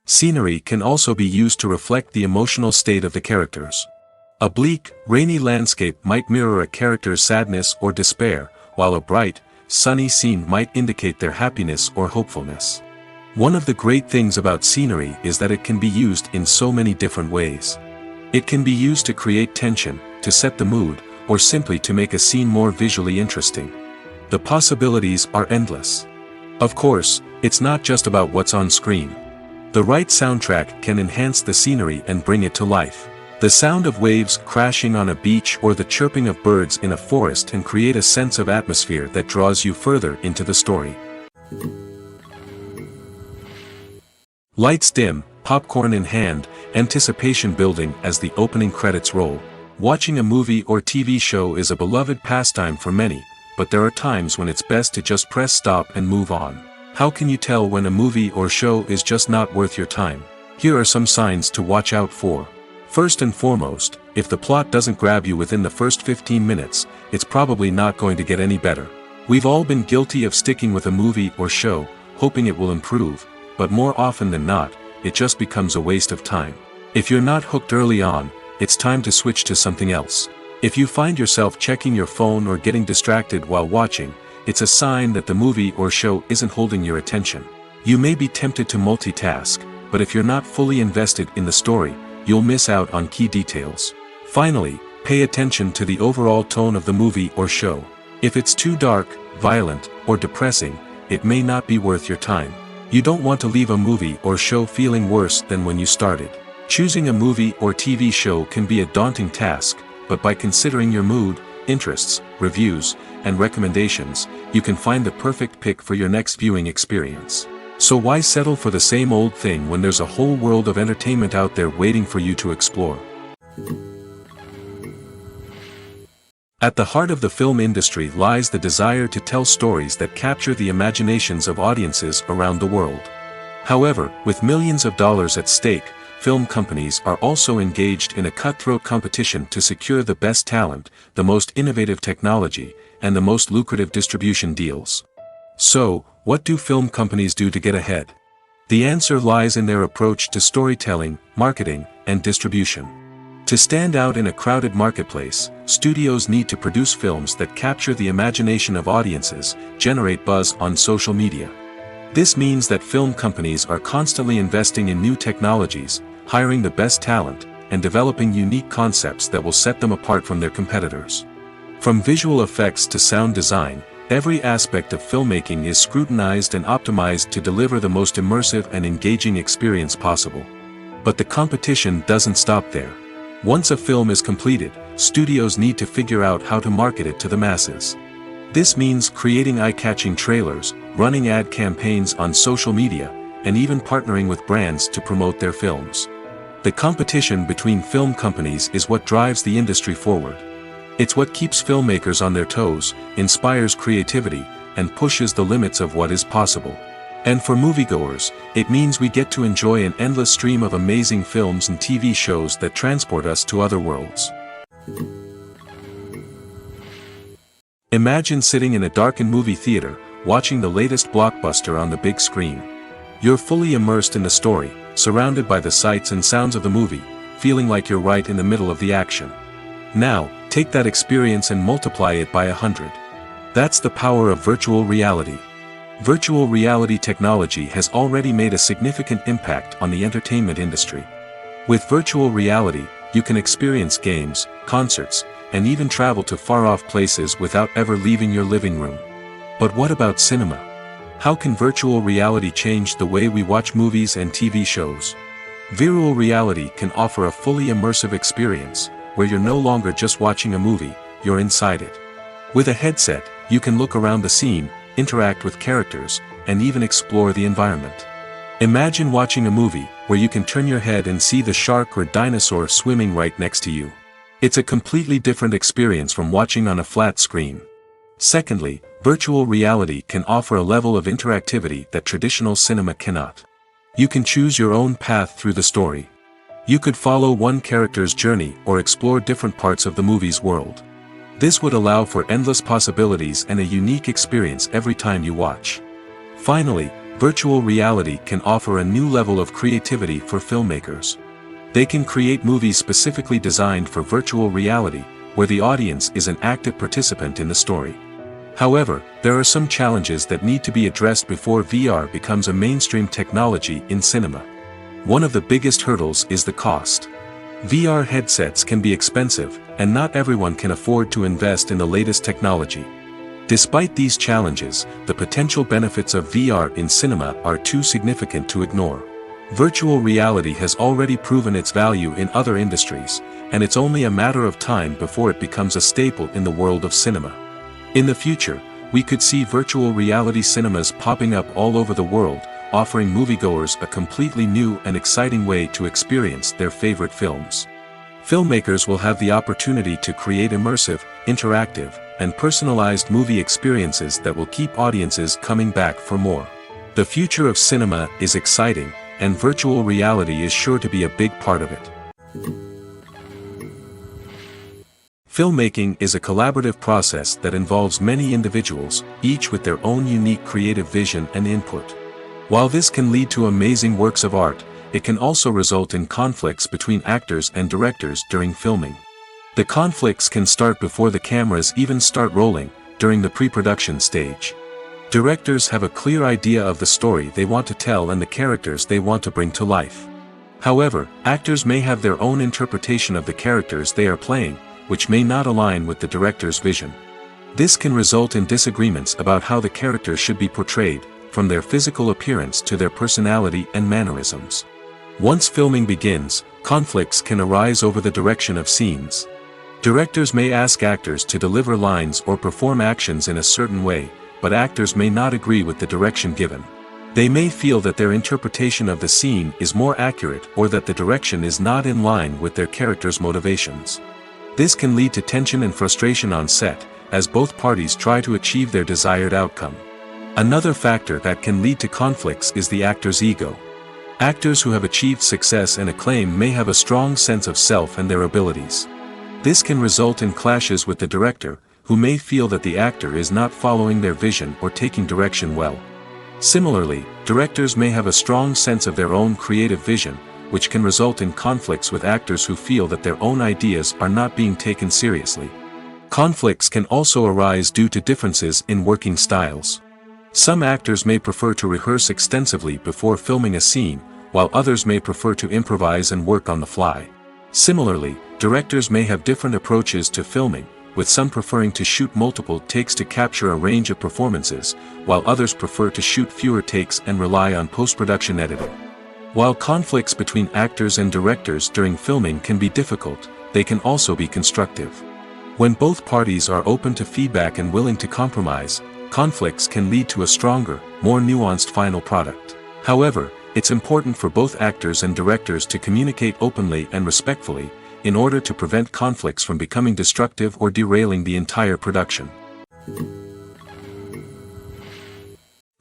Scenery can also be used to reflect the emotional state of the characters. A bleak, rainy landscape might mirror a character's sadness or despair, while a bright, sunny scene might indicate their happiness or hopefulness. One of the great things about scenery is that it can be used in so many different ways. It can be used to create tension, to set the mood, or simply to make a scene more visually interesting. The possibilities are endless. Of course, it's not just about what's on screen. The right soundtrack can enhance the scenery and bring it to life. The sound of waves crashing on a beach or the chirping of birds in a forest can create a sense of atmosphere that draws you further into the story. Lights dim, popcorn in hand, anticipation building as the opening credits roll. Watching a movie or TV show is a beloved pastime for many, but there are times when it's best to just press stop and move on. How can you tell when a movie or show is just not worth your time? Here are some signs to watch out for. First and foremost, if the plot doesn't grab you within the first 15 minutes, it's probably not going to get any better. We've all been guilty of sticking with a movie or show, hoping it will improve, but more often than not, it just becomes a waste of time. If you're not hooked early on, it's time to switch to something else. If you find yourself checking your phone or getting distracted while watching, it's a sign that the movie or show isn't holding your attention. You may be tempted to multitask, but if you're not fully invested in the story, you'll miss out on key details. Finally, pay attention to the overall tone of the movie or show. If it's too dark, violent, or depressing, it may not be worth your time. You don't want to leave a movie or show feeling worse than when you started. Choosing a movie or TV show can be a daunting task, but by considering your mood, interests, reviews, and recommendations, you can find the perfect pick for your next viewing experience. So why settle for the same old thing when there's a whole world of entertainment out there waiting for you to explore? At the heart of the film industry lies the desire to tell stories that capture the imaginations of audiences around the world. However, with millions of dollars at stake, film companies are also engaged in a cutthroat competition to secure the best talent, the most innovative technology, and the most lucrative distribution deals. So, what do film companies do to get ahead? The answer lies in their approach to storytelling, marketing, and distribution. To stand out in a crowded marketplace, studios need to produce films that capture the imagination of audiences, generate buzz on social media. This means that film companies are constantly investing in new technologies, hiring the best talent, and developing unique concepts that will set them apart from their competitors. From visual effects to sound design, every aspect of filmmaking is scrutinized and optimized to deliver the most immersive and engaging experience possible. But the competition doesn't stop there. Once a film is completed, studios need to figure out how to market it to the masses. This means creating eye-catching trailers, running ad campaigns on social media, and even partnering with brands to promote their films. The competition between film companies is what drives the industry forward. It's what keeps filmmakers on their toes, inspires creativity, and pushes the limits of what is possible. And for moviegoers, it means we get to enjoy an endless stream of amazing films and TV shows that transport us to other worlds. Imagine sitting in a darkened movie theater, watching the latest blockbuster on the big screen. You're fully immersed in the story, surrounded by the sights and sounds of the movie, feeling like you're right in the middle of the action. Now, take that experience and multiply it by 100. That's the power of virtual reality. Virtual reality technology has already made a significant impact on the entertainment industry. With virtual reality, you can experience games, concerts, and even travel to far-off places without ever leaving your living room. But what about cinema? How can virtual reality change the way we watch movies and TV shows? Virtual reality can offer a fully immersive experience, where you're no longer just watching a movie, you're inside it. With a headset, you can look around the scene, interact with characters, and even explore the environment. Imagine watching a movie, where you can turn your head and see the shark or dinosaur swimming right next to you. It's a completely different experience from watching on a flat screen. Secondly, virtual reality can offer a level of interactivity that traditional cinema cannot. You can choose your own path through the story. You could follow one character's journey or explore different parts of the movie's world. This would allow for endless possibilities and a unique experience every time you watch. Finally, virtual reality can offer a new level of creativity for filmmakers. They can create movies specifically designed for virtual reality, where the audience is an active participant in the story. However, there are some challenges that need to be addressed before VR becomes a mainstream technology in cinema. One of the biggest hurdles is the cost. VR headsets can be expensive, and not everyone can afford to invest in the latest technology. Despite these challenges, the potential benefits of VR in cinema are too significant to ignore. Virtual reality has already proven its value in other industries, and it's only a matter of time before it becomes a staple in the world of cinema. In the future, we could see virtual reality cinemas popping up all over the world, offering moviegoers a completely new and exciting way to experience their favorite films. Filmmakers will have the opportunity to create immersive, interactive, and personalized movie experiences that will keep audiences coming back for more. The future of cinema is exciting, and virtual reality is sure to be a big part of it. Filmmaking is a collaborative process that involves many individuals, each with their own unique creative vision and input. While this can lead to amazing works of art, it can also result in conflicts between actors and directors during filming. The conflicts can start before the cameras even start rolling, during the pre-production stage. Directors have a clear idea of the story they want to tell and the characters they want to bring to life. However, actors may have their own interpretation of the characters they are playing, which may not align with the director's vision. This can result in disagreements about how the characters should be portrayed, from their physical appearance to their personality and mannerisms. Once filming begins, conflicts can arise over the direction of scenes. Directors may ask actors to deliver lines or perform actions in a certain way, but actors may not agree with the direction given. They may feel that their interpretation of the scene is more accurate or that the direction is not in line with their character's motivations. This can lead to tension and frustration on set, as both parties try to achieve their desired outcome. Another factor that can lead to conflicts is the actor's ego. Actors who have achieved success and acclaim may have a strong sense of self and their abilities. This can result in clashes with the director, who may feel that the actor is not following their vision or taking direction well. Similarly, directors may have a strong sense of their own creative vision, which can result in conflicts with actors who feel that their own ideas are not being taken seriously. Conflicts can also arise due to differences in working styles. Some actors may prefer to rehearse extensively before filming a scene, while others may prefer to improvise and work on the fly. Similarly, directors may have different approaches to filming, with some preferring to shoot multiple takes to capture a range of performances, while others prefer to shoot fewer takes and rely on post-production editing. While conflicts between actors and directors during filming can be difficult, they can also be constructive. When both parties are open to feedback and willing to compromise, conflicts can lead to a stronger, more nuanced final product. However, it's important for both actors and directors to communicate openly and respectfully, in order to prevent conflicts from becoming destructive or derailing the entire production.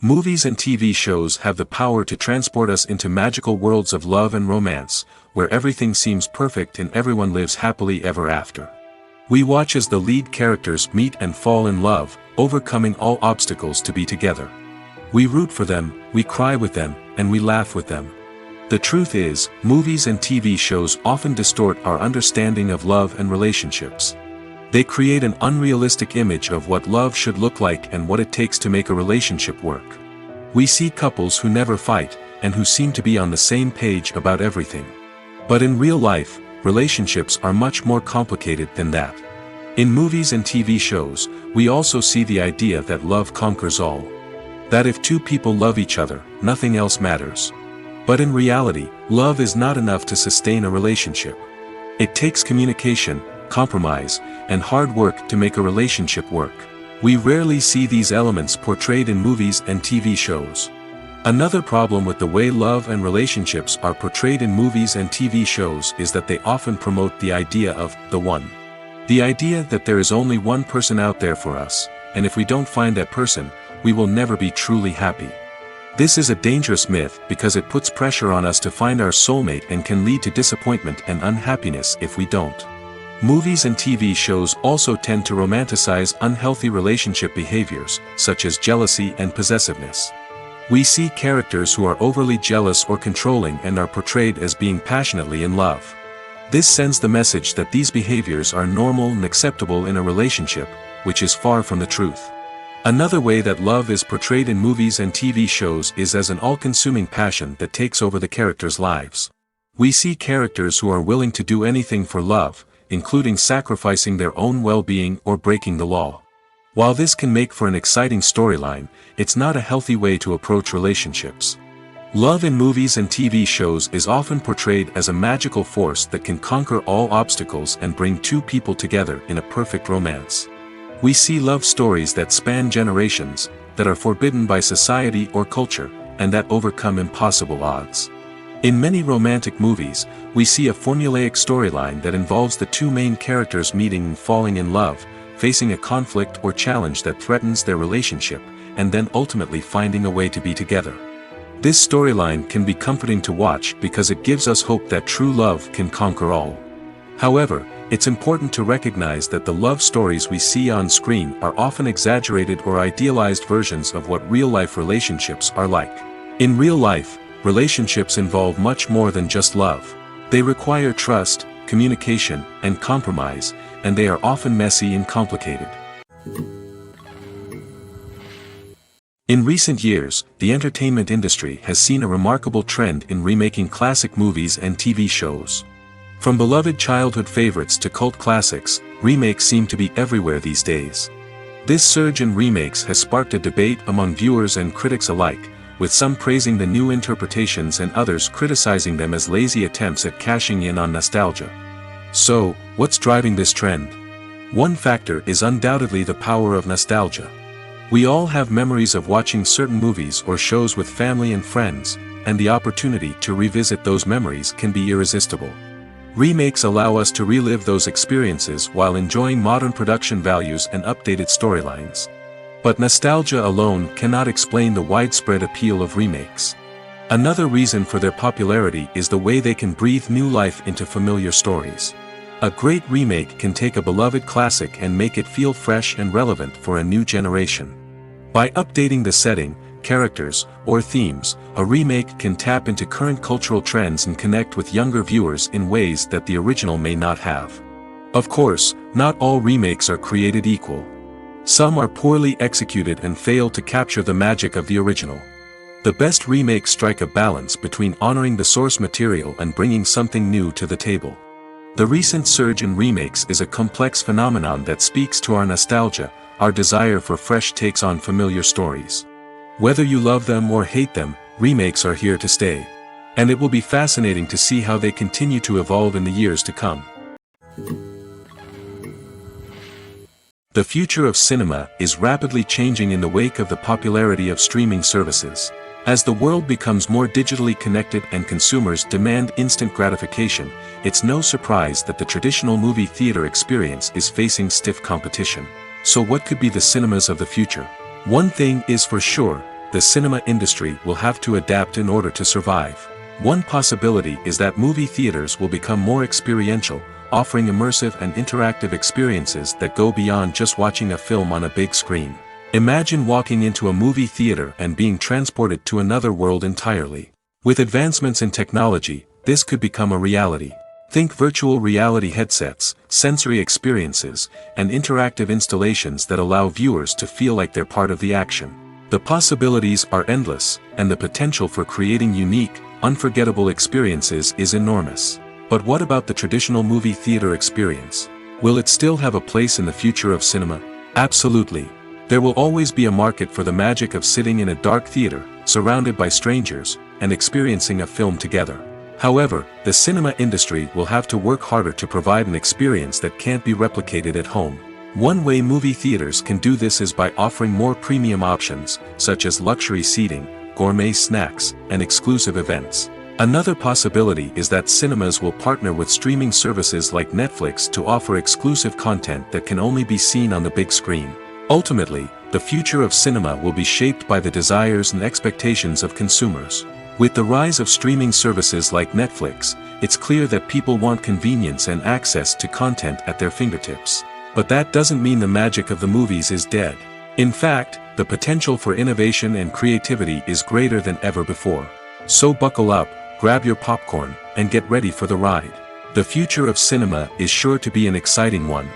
Movies and TV shows have the power to transport us into magical worlds of love and romance, where everything seems perfect and everyone lives happily ever after. We watch as the lead characters meet and fall in love, overcoming all obstacles to be together. We root for them, we cry with them, and we laugh with them. The truth is, movies and TV shows often distort our understanding of love and relationships. They create an unrealistic image of what love should look like and what it takes to make a relationship work. We see couples who never fight, and who seem to be on the same page about everything. But in real life, relationships are much more complicated than that. In movies and TV shows, we also see the idea that love conquers all. That if two people love each other, nothing else matters. But in reality, love is not enough to sustain a relationship. It takes communication, compromise, and hard work to make a relationship work. We rarely see these elements portrayed in movies and TV shows. Another problem with the way love and relationships are portrayed in movies and TV shows is that they often promote the idea of the one. The idea that there is only one person out there for us, and if we don't find that person, we will never be truly happy. This is a dangerous myth because it puts pressure on us to find our soulmate and can lead to disappointment and unhappiness if we don't. Movies and TV shows also tend to romanticize unhealthy relationship behaviors, such as jealousy and possessiveness. We see characters who are overly jealous or controlling and are portrayed as being passionately in love. This sends the message that these behaviors are normal and acceptable in a relationship, which is far from the truth. Another way that love is portrayed in movies and TV shows is as an all-consuming passion that takes over the characters' lives. We see characters who are willing to do anything for love, including sacrificing their own well-being or breaking the law. While this can make for an exciting storyline, it's not a healthy way to approach relationships. Love in movies and TV shows is often portrayed as a magical force that can conquer all obstacles and bring two people together in a perfect romance. We see love stories that span generations, that are forbidden by society or culture, and that overcome impossible odds. In many romantic movies, we see a formulaic storyline that involves the two main characters meeting and falling in love, facing a conflict or challenge that threatens their relationship, and then ultimately finding a way to be together. This storyline can be comforting to watch because it gives us hope that true love can conquer all. However, it's important to recognize that the love stories we see on screen are often exaggerated or idealized versions of what real-life relationships are like. In real life, relationships involve much more than just love. They require trust, communication, and compromise, and they are often messy and complicated. In recent years, the entertainment industry has seen a remarkable trend in remaking classic movies and TV shows. From beloved childhood favorites to cult classics, remakes seem to be everywhere these days. This surge in remakes has sparked a debate among viewers and critics alike, with some praising the new interpretations and others criticizing them as lazy attempts at cashing in on nostalgia. So, what's driving this trend? One factor is undoubtedly the power of nostalgia. We all have memories of watching certain movies or shows with family and friends, and the opportunity to revisit those memories can be irresistible. Remakes allow us to relive those experiences while enjoying modern production values and updated storylines. But nostalgia alone cannot explain the widespread appeal of remakes. Another reason for their popularity is the way they can breathe new life into familiar stories. A great remake can take a beloved classic and make it feel fresh and relevant for a new generation. By updating the setting, characters, or themes, a remake can tap into current cultural trends and connect with younger viewers in ways that the original may not have. Of course, not all remakes are created equal. Some are poorly executed and fail to capture the magic of the original. The best remakes strike a balance between honoring the source material and bringing something new to the table. The recent surge in remakes is a complex phenomenon that speaks to our nostalgia, our desire for fresh takes on familiar stories. Whether you love them or hate them, remakes are here to stay. And it will be fascinating to see how they continue to evolve in the years to come. The future of cinema is rapidly changing in the wake of the popularity of streaming services. As the world becomes more digitally connected and consumers demand instant gratification, it's no surprise that the traditional movie theater experience is facing stiff competition. So what could be the cinemas of the future? One thing is for sure, the cinema industry will have to adapt in order to survive. One possibility is that movie theaters will become more experiential, offering immersive and interactive experiences that go beyond just watching a film on a big screen. Imagine walking into a movie theater and being transported to another world entirely. With advancements in technology, this could become a reality. Think virtual reality headsets, sensory experiences, and interactive installations that allow viewers to feel like they're part of the action. The possibilities are endless, and the potential for creating unique, unforgettable experiences is enormous. But what about the traditional movie theater experience? Will it still have a place in the future of cinema? Absolutely. There will always be a market for the magic of sitting in a dark theater, surrounded by strangers, and experiencing a film together. However, the cinema industry will have to work harder to provide an experience that can't be replicated at home. One way movie theaters can do this is by offering more premium options, such as luxury seating, gourmet snacks, and exclusive events. Another possibility is that cinemas will partner with streaming services like Netflix to offer exclusive content that can only be seen on the big screen. Ultimately, the future of cinema will be shaped by the desires and expectations of consumers. With the rise of streaming services like Netflix, it's clear that people want convenience and access to content at their fingertips. But that doesn't mean the magic of the movies is dead. In fact, the potential for innovation and creativity is greater than ever before. So buckle up, grab your popcorn, and get ready for the ride. The future of cinema is sure to be an exciting one.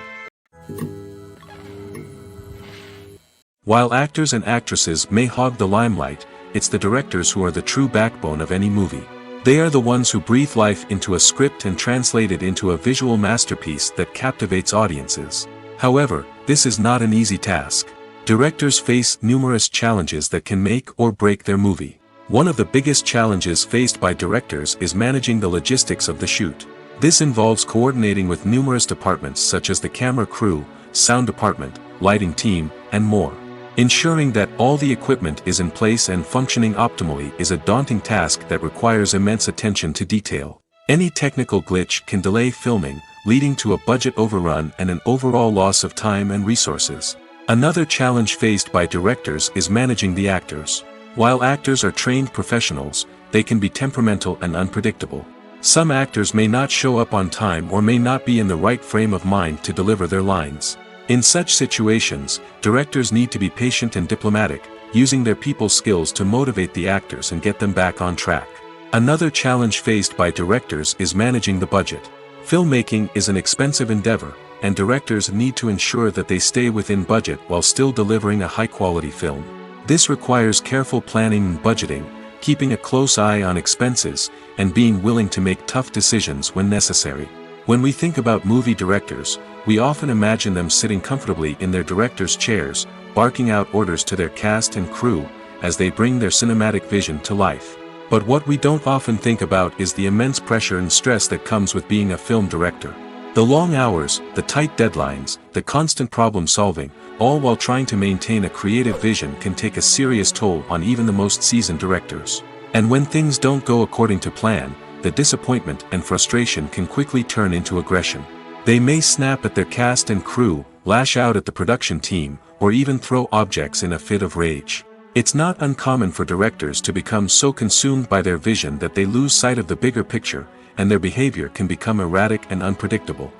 While actors and actresses may hog the limelight, it's the directors who are the true backbone of any movie. They are the ones who breathe life into a script and translate it into a visual masterpiece that captivates audiences. However, this is not an easy task. Directors face numerous challenges that can make or break their movie. One of the biggest challenges faced by directors is managing the logistics of the shoot. This involves coordinating with numerous departments such as the camera crew, sound department, lighting team, and more. Ensuring that all the equipment is in place and functioning optimally is a daunting task that requires immense attention to detail. Any technical glitch can delay filming, leading to a budget overrun and an overall loss of time and resources. Another challenge faced by directors is managing the actors. While actors are trained professionals, they can be temperamental and unpredictable. Some actors may not show up on time or may not be in the right frame of mind to deliver their lines. In such situations, directors need to be patient and diplomatic, using their people skills to motivate the actors and get them back on track. Another challenge faced by directors is managing the budget. Filmmaking is an expensive endeavor, and directors need to ensure that they stay within budget while still delivering a high-quality film. This requires careful planning and budgeting, keeping a close eye on expenses, and being willing to make tough decisions when necessary. When we think about movie directors, we often imagine them sitting comfortably in their director's chairs, barking out orders to their cast and crew, as they bring their cinematic vision to life. But what we don't often think about is the immense pressure and stress that comes with being a film director. The long hours, the tight deadlines, the constant problem solving, all while trying to maintain a creative vision can take a serious toll on even the most seasoned directors. And when things don't go according to plan, the disappointment and frustration can quickly turn into aggression. They may snap at their cast and crew, lash out at the production team, or even throw objects in a fit of rage. It's not uncommon for directors to become so consumed by their vision that they lose sight of the bigger picture, and their behavior can become erratic and unpredictable.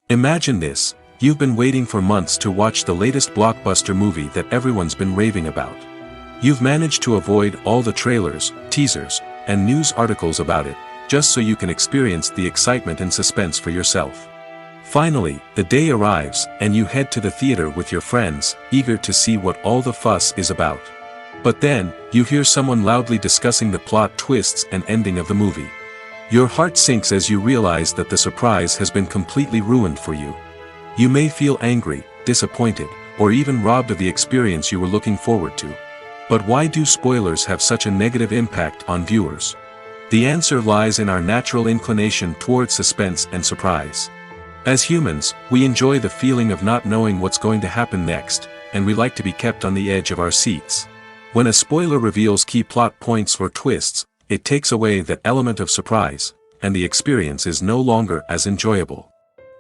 Imagine this: you've been waiting for months to watch the latest blockbuster movie that everyone's been raving about. You've managed to avoid all the trailers, teasers, and news articles about it, just so you can experience the excitement and suspense for yourself. Finally, the day arrives, and you head to the theater with your friends, eager to see what all the fuss is about. But then, you hear someone loudly discussing the plot twists and ending of the movie. Your heart sinks as you realize that the surprise has been completely ruined for you. You may feel angry, disappointed, or even robbed of the experience you were looking forward to. But why do spoilers have such a negative impact on viewers? The answer lies in our natural inclination toward suspense and surprise. As humans, we enjoy the feeling of not knowing what's going to happen next, and we like to be kept on the edge of our seats. When a spoiler reveals key plot points or twists, it takes away that element of surprise, and the experience is no longer as enjoyable.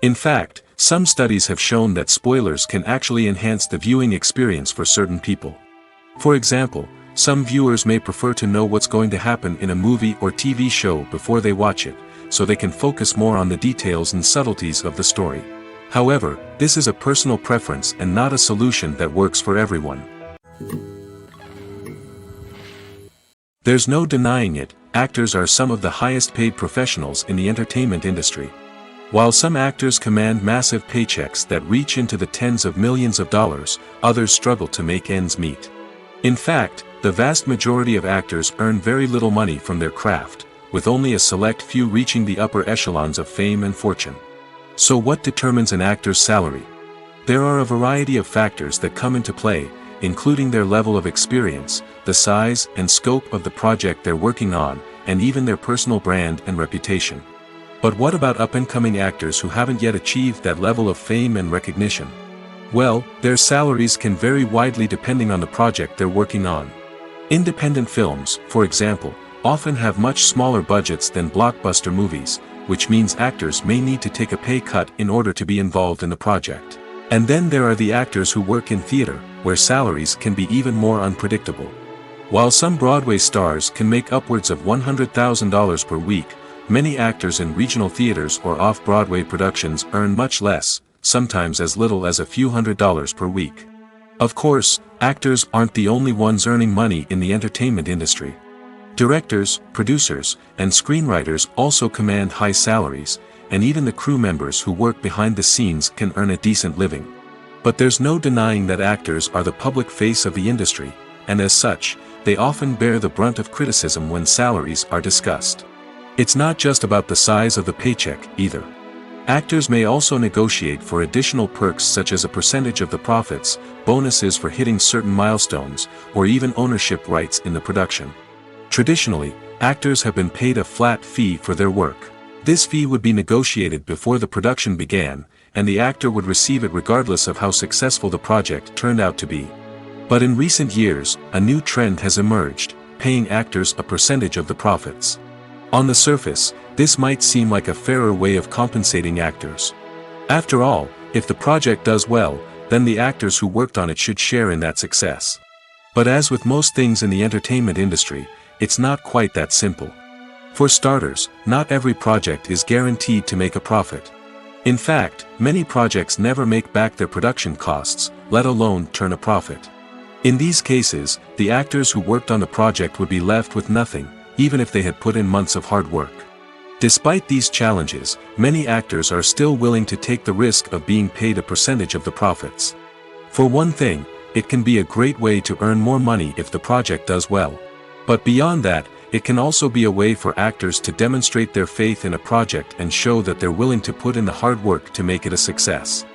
In fact, some studies have shown that spoilers can actually enhance the viewing experience for certain people. For example, some viewers may prefer to know what's going to happen in a movie or TV show before they watch it, so they can focus more on the details and subtleties of the story. However, this is a personal preference and not a solution that works for everyone. There's no denying it, actors are some of the highest paid professionals in the entertainment industry. While some actors command massive paychecks that reach into the tens of millions of dollars, others struggle to make ends meet. In fact, the vast majority of actors earn very little money from their craft, with only a select few reaching the upper echelons of fame and fortune. So what determines an actor's salary? There are a variety of factors that come into play, including their level of experience, the size and scope of the project they're working on, and even their personal brand and reputation. But what about up-and-coming actors who haven't yet achieved that level of fame and recognition? Well, their salaries can vary widely depending on the project they're working on. Independent films, for example, often have much smaller budgets than blockbuster movies, which means actors may need to take a pay cut in order to be involved in the project. And then there are the actors who work in theater, where salaries can be even more unpredictable. While some Broadway stars can make upwards of $100,000 per week, many actors in regional theaters or off-Broadway productions earn much less, sometimes as little as a few $100s per week. Of course, actors aren't the only ones earning money in the entertainment industry. Directors, producers, and screenwriters also command high salaries, and even the crew members who work behind the scenes can earn a decent living. But there's no denying that actors are the public face of the industry, and as such, they often bear the brunt of criticism when salaries are discussed. It's not just about the size of the paycheck, either. Actors may also negotiate for additional perks such as a percentage of the profits, bonuses for hitting certain milestones, or even ownership rights in the production. Traditionally, actors have been paid a flat fee for their work. This fee would be negotiated before the production began, and the actor would receive it regardless of how successful the project turned out to be. But in recent years, a new trend has emerged, paying actors a percentage of the profits. On the surface, this might seem like a fairer way of compensating actors. After all, if the project does well, then the actors who worked on it should share in that success. But as with most things in the entertainment industry, it's not quite that simple. For starters, not every project is guaranteed to make a profit. In fact, many projects never make back their production costs, let alone turn a profit. In these cases, the actors who worked on the project would be left with nothing, even if they had put in months of hard work. Despite these challenges, many actors are still willing to take the risk of being paid a percentage of the profits. For one thing, it can be a great way to earn more money if the project does well. But beyond that, it can also be a way for actors to demonstrate their faith in a project and show that they're willing to put in the hard work to make it a success.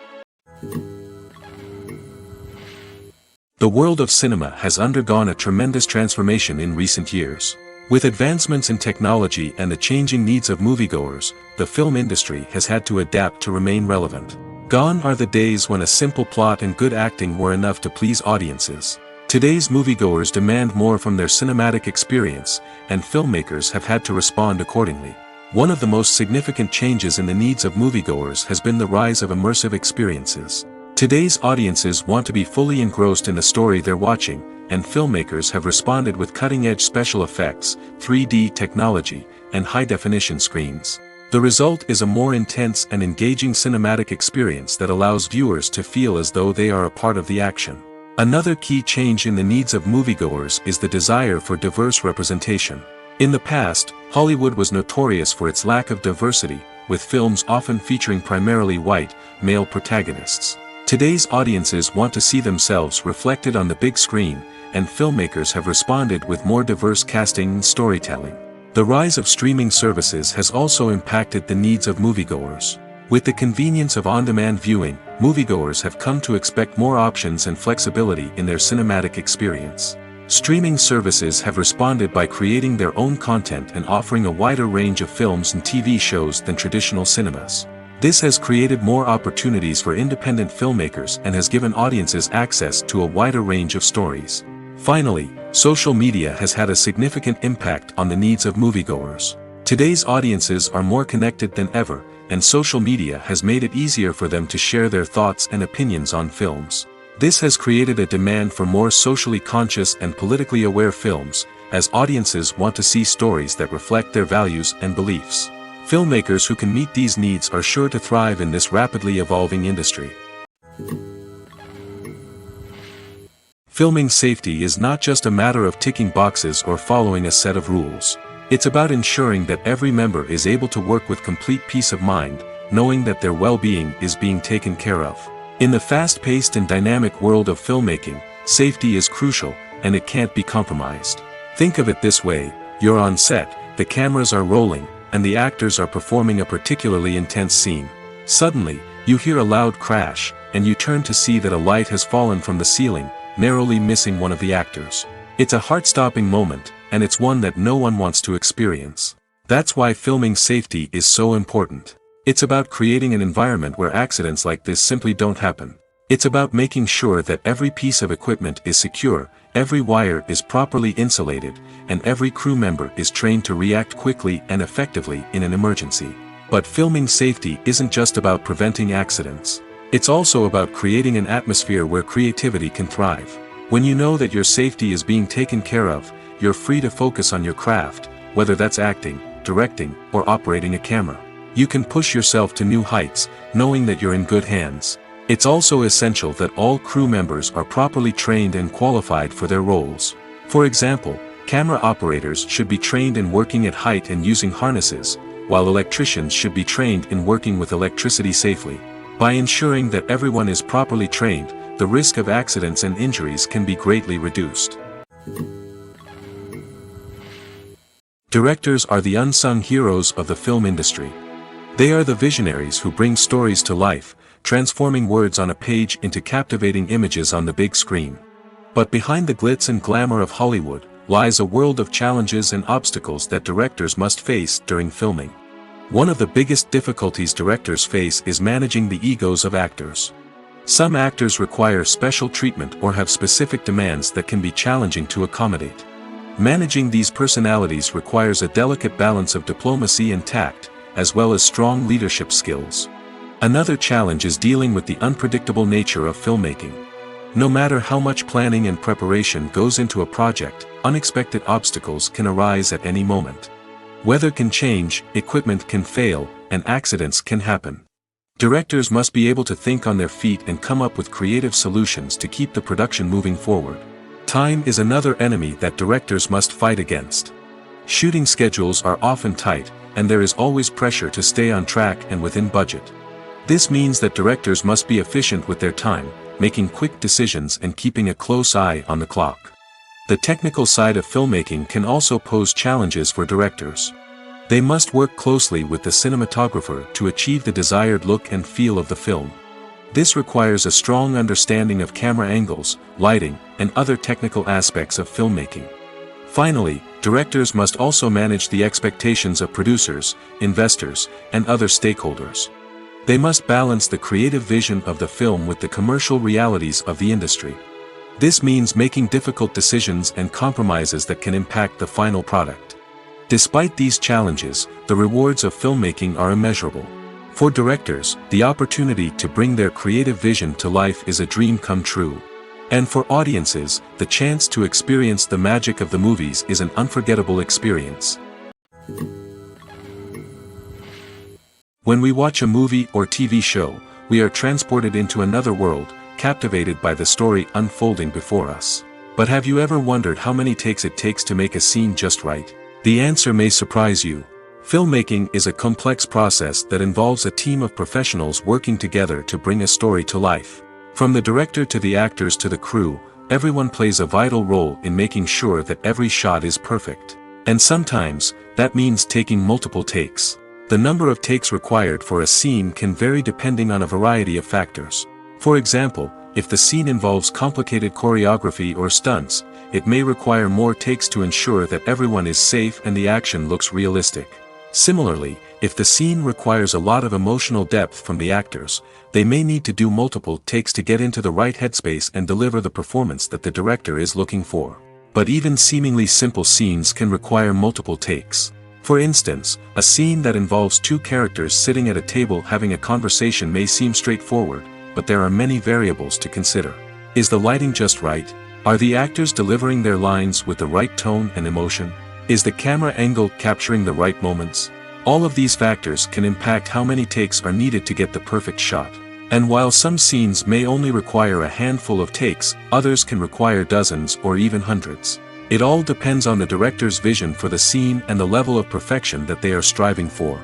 The world of cinema has undergone a tremendous transformation in recent years. With advancements in technology and the changing needs of moviegoers, the film industry has had to adapt to remain relevant. Gone are the days when a simple plot and good acting were enough to please audiences. Today's moviegoers demand more from their cinematic experience, and filmmakers have had to respond accordingly. One of the most significant changes in the needs of moviegoers has been the rise of immersive experiences. Today's audiences want to be fully engrossed in the story they're watching, and filmmakers have responded with cutting-edge special effects, 3D technology, and high-definition screens. The result is a more intense and engaging cinematic experience that allows viewers to feel as though they are a part of the action. Another key change in the needs of moviegoers is the desire for diverse representation. In the past, Hollywood was notorious for its lack of diversity, with films often featuring primarily white, male protagonists. Today's audiences want to see themselves reflected on the big screen, and filmmakers have responded with more diverse casting and storytelling. The rise of streaming services has also impacted the needs of moviegoers. With the convenience of on-demand viewing, moviegoers have come to expect more options and flexibility in their cinematic experience. Streaming services have responded by creating their own content and offering a wider range of films and TV shows than traditional cinemas. This has created more opportunities for independent filmmakers and has given audiences access to a wider range of stories. Finally, social media has had a significant impact on the needs of moviegoers. Today's audiences are more connected than ever, and social media has made it easier for them to share their thoughts and opinions on films. This has created a demand for more socially conscious and politically aware films, as audiences want to see stories that reflect their values and beliefs. Filmmakers who can meet these needs are sure to thrive in this rapidly evolving industry. Filming safety is not just a matter of ticking boxes or following a set of rules. It's about ensuring that every member is able to work with complete peace of mind, knowing that their well-being is being taken care of. In the fast-paced and dynamic world of filmmaking, safety is crucial, and it can't be compromised. Think of it this way: you're on set, the cameras are rolling, and the actors are performing a particularly intense scene. Suddenly, you hear a loud crash, and you turn to see that a light has fallen from the ceiling, narrowly missing one of the actors. It's a heart-stopping moment, and it's one that no one wants to experience. That's why filming safety is so important. It's about creating an environment where accidents like this simply don't happen. It's about making sure that every piece of equipment is secure, every wire is properly insulated, and every crew member is trained to react quickly and effectively in an emergency. But filming safety isn't just about preventing accidents. It's also about creating an atmosphere where creativity can thrive. When you know that your safety is being taken care of, you're free to focus on your craft, whether that's acting, directing, or operating a camera. You can push yourself to new heights, knowing that you're in good hands. It's also essential that all crew members are properly trained and qualified for their roles. For example, camera operators should be trained in working at height and using harnesses, while electricians should be trained in working with electricity safely. By ensuring that everyone is properly trained, the risk of accidents and injuries can be greatly reduced. Directors are the unsung heroes of the film industry. They are the visionaries who bring stories to life, transforming words on a page into captivating images on the big screen. But behind the glitz and glamour of Hollywood lies a world of challenges and obstacles that directors must face during filming. One of the biggest difficulties directors face is managing the egos of actors. Some actors require special treatment or have specific demands that can be challenging to accommodate. Managing these personalities requires a delicate balance of diplomacy and tact, as well as strong leadership skills. Another challenge is dealing with the unpredictable nature of filmmaking. No matter how much planning and preparation goes into a project, unexpected obstacles can arise at any moment. Weather can change, equipment can fail, and accidents can happen. Directors must be able to think on their feet and come up with creative solutions to keep the production moving forward. Time is another enemy that directors must fight against. Shooting schedules are often tight, and there is always pressure to stay on track and within budget. This means that directors must be efficient with their time, making quick decisions and keeping a close eye on the clock. The technical side of filmmaking can also pose challenges for directors. They must work closely with the cinematographer to achieve the desired look and feel of the film. This requires a strong understanding of camera angles, lighting, and other technical aspects of filmmaking. Finally, directors must also manage the expectations of producers, investors, and other stakeholders. They must balance the creative vision of the film with the commercial realities of the industry. This means making difficult decisions and compromises that can impact the final product. Despite these challenges, the rewards of filmmaking are immeasurable. For directors, the opportunity to bring their creative vision to life is a dream come true. And for audiences, the chance to experience the magic of the movies is an unforgettable experience. When we watch a movie or TV show, we are transported into another world, captivated by the story unfolding before us. But have you ever wondered how many takes it takes to make a scene just right? The answer may surprise you. Filmmaking is a complex process that involves a team of professionals working together to bring a story to life. From the director to the actors to the crew, everyone plays a vital role in making sure that every shot is perfect. And sometimes, that means taking multiple takes. The number of takes required for a scene can vary depending on a variety of factors. For example, if the scene involves complicated choreography or stunts, it may require more takes to ensure that everyone is safe and the action looks realistic. Similarly, if the scene requires a lot of emotional depth from the actors, they may need to do multiple takes to get into the right headspace and deliver the performance that the director is looking for. But even seemingly simple scenes can require multiple takes. For instance, a scene that involves two characters sitting at a table having a conversation may seem straightforward, but there are many variables to consider. Is the lighting just right? Are the actors delivering their lines with the right tone and emotion? Is the camera angle capturing the right moments? All of these factors can impact how many takes are needed to get the perfect shot. And while some scenes may only require a handful of takes, others can require dozens or even hundreds. It all depends on the director's vision for the scene and the level of perfection that they are striving for.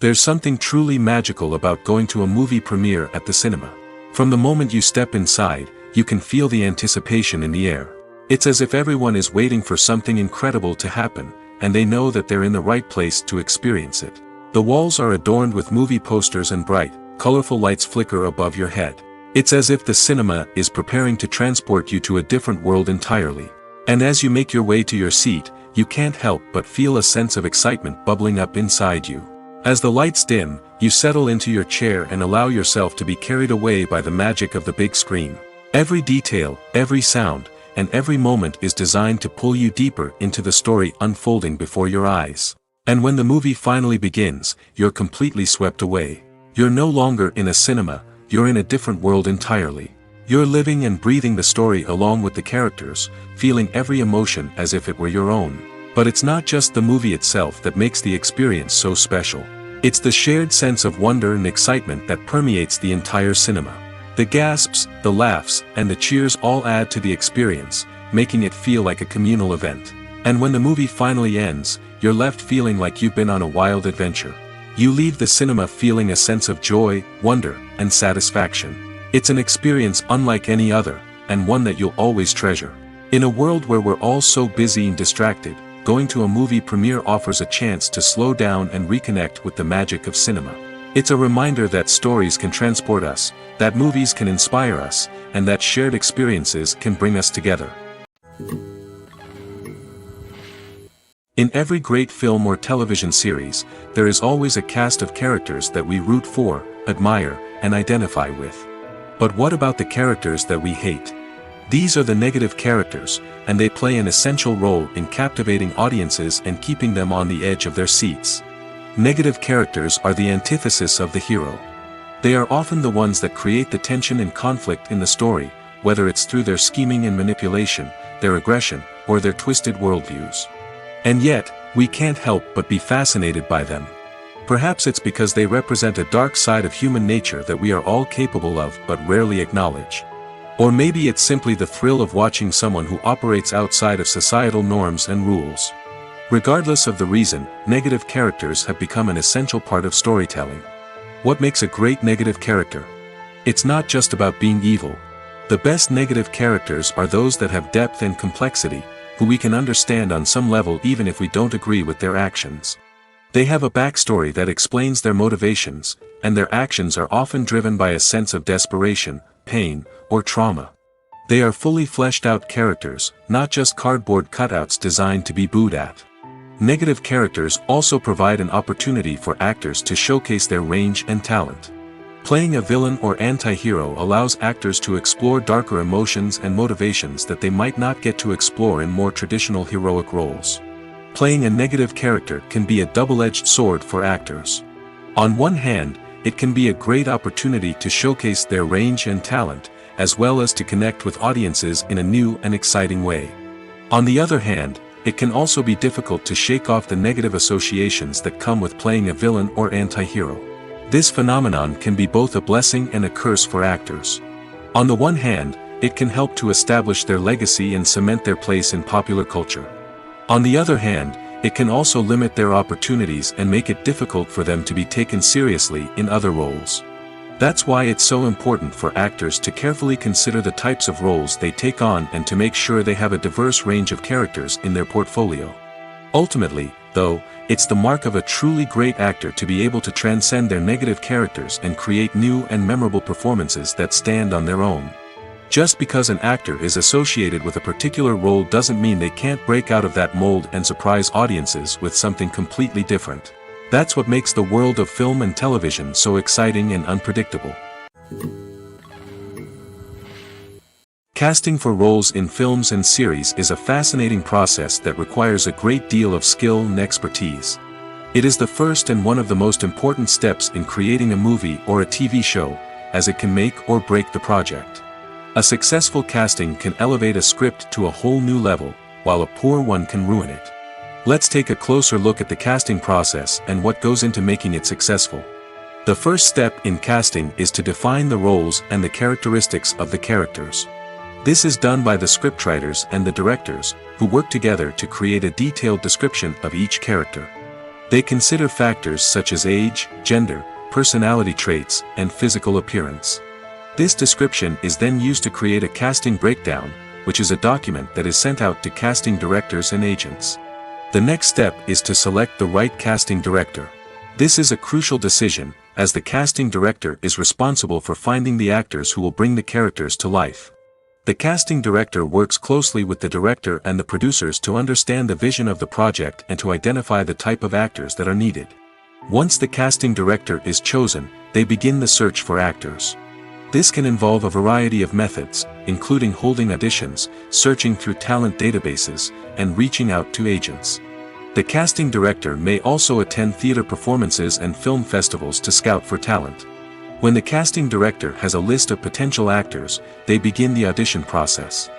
There's something truly magical about going to a movie premiere at the cinema. From the moment you step inside, you can feel the anticipation in the air. It's as if everyone is waiting for something incredible to happen, and they know that they're in the right place to experience it. The walls are adorned with movie posters and bright, colorful lights flicker above your head. It's as if the cinema is preparing to transport you to a different world entirely. And as you make your way to your seat, you can't help but feel a sense of excitement bubbling up inside you. As the lights dim, you settle into your chair and allow yourself to be carried away by the magic of the big screen. Every detail, every sound, and every moment is designed to pull you deeper into the story unfolding before your eyes. And when the movie finally begins, you're completely swept away. You're no longer in a cinema, you're in a different world entirely. You're living and breathing the story along with the characters, feeling every emotion as if it were your own. But it's not just the movie itself that makes the experience so special. It's the shared sense of wonder and excitement that permeates the entire cinema. The gasps, the laughs, and the cheers all add to the experience, making it feel like a communal event. And when the movie finally ends, you're left feeling like you've been on a wild adventure. You leave the cinema feeling a sense of joy, wonder, and satisfaction. It's an experience unlike any other, and one that you'll always treasure. In a world where we're all so busy and distracted, going to a movie premiere offers a chance to slow down and reconnect with the magic of cinema. It's a reminder that stories can transport us, that movies can inspire us, and that shared experiences can bring us together. In every great film or television series, there is always a cast of characters that we root for, admire, and identify with. But what about the characters that we hate? These are the negative characters, and they play an essential role in captivating audiences and keeping them on the edge of their seats. Negative characters are the antithesis of the hero. They are often the ones that create the tension and conflict in the story, whether it's through their scheming and manipulation, their aggression, or their twisted worldviews. And yet, we can't help but be fascinated by them. Perhaps it's because they represent a dark side of human nature that we are all capable of but rarely acknowledge. Or maybe it's simply the thrill of watching someone who operates outside of societal norms and rules. Regardless of the reason, negative characters have become an essential part of storytelling. What makes a great negative character? It's not just about being evil. The best negative characters are those that have depth and complexity, who we can understand on some level even if we don't agree with their actions. They have a backstory that explains their motivations, and their actions are often driven by a sense of desperation, pain, or trauma. They are fully fleshed out characters, not just cardboard cutouts designed to be booed at. Negative characters also provide an opportunity for actors to showcase their range and talent. Playing a villain or anti-hero allows actors to explore darker emotions and motivations that they might not get to explore in more traditional heroic roles. Playing a negative character can be a double-edged sword for actors. On one hand, it can be a great opportunity to showcase their range and talent, as well as to connect with audiences in a new and exciting way. On the other hand, it can also be difficult to shake off the negative associations that come with playing a villain or anti-hero. This phenomenon can be both a blessing and a curse for actors. On the one hand, it can help to establish their legacy and cement their place in popular culture. On the other hand, it can also limit their opportunities and make it difficult for them to be taken seriously in other roles. That's why it's so important for actors to carefully consider the types of roles they take on and to make sure they have a diverse range of characters in their portfolio. Ultimately, though, it's the mark of a truly great actor to be able to transcend their negative characters and create new and memorable performances that stand on their own. Just because an actor is associated with a particular role doesn't mean they can't break out of that mold and surprise audiences with something completely different. That's what makes the world of film and television so exciting and unpredictable. Casting for roles in films and series is a fascinating process that requires a great deal of skill and expertise. It is the first and one of the most important steps in creating a movie or a TV show, as it can make or break the project. A successful casting can elevate a script to a whole new level, while a poor one can ruin it. Let's take a closer look at the casting process and what goes into making it successful. The first step in casting is to define the roles and the characteristics of the characters. This is done by the scriptwriters and the directors, who work together to create a detailed description of each character. They consider factors such as age, gender, personality traits, and physical appearance. This description is then used to create a casting breakdown, which is a document that is sent out to casting directors and agents. The next step is to select the right casting director. This is a crucial decision, as the casting director is responsible for finding the actors who will bring the characters to life. The casting director works closely with the director and the producers to understand the vision of the project and to identify the type of actors that are needed. Once the casting director is chosen, they begin the search for actors. This can involve a variety of methods, including holding auditions, searching through talent databases, and reaching out to agents. The casting director may also attend theater performances and film festivals to scout for talent. When the casting director has a list of potential actors, they begin the audition process.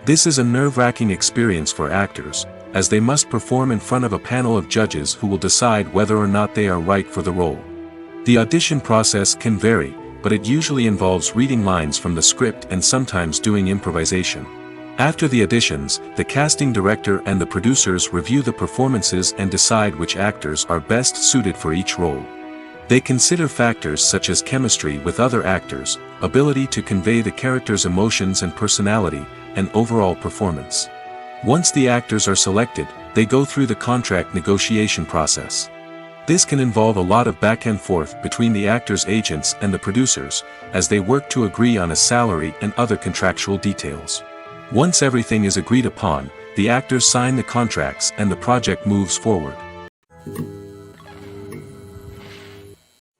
This is a nerve-wracking experience for actors, as they must perform in front of a panel of judges who will decide whether or not they are right for the role. The audition process can vary, but it usually involves reading lines from the script and sometimes doing improvisation. After the auditions, the casting director and the producers review the performances and decide which actors are best suited for each role. They consider factors such as chemistry with other actors, ability to convey the character's emotions and personality, and overall performance. Once the actors are selected, they go through the contract negotiation process. This can involve a lot of back and forth between the actors' agents and the producers, as they work to agree on a salary and other contractual details. Once everything is agreed upon, the actors sign the contracts and the project moves forward.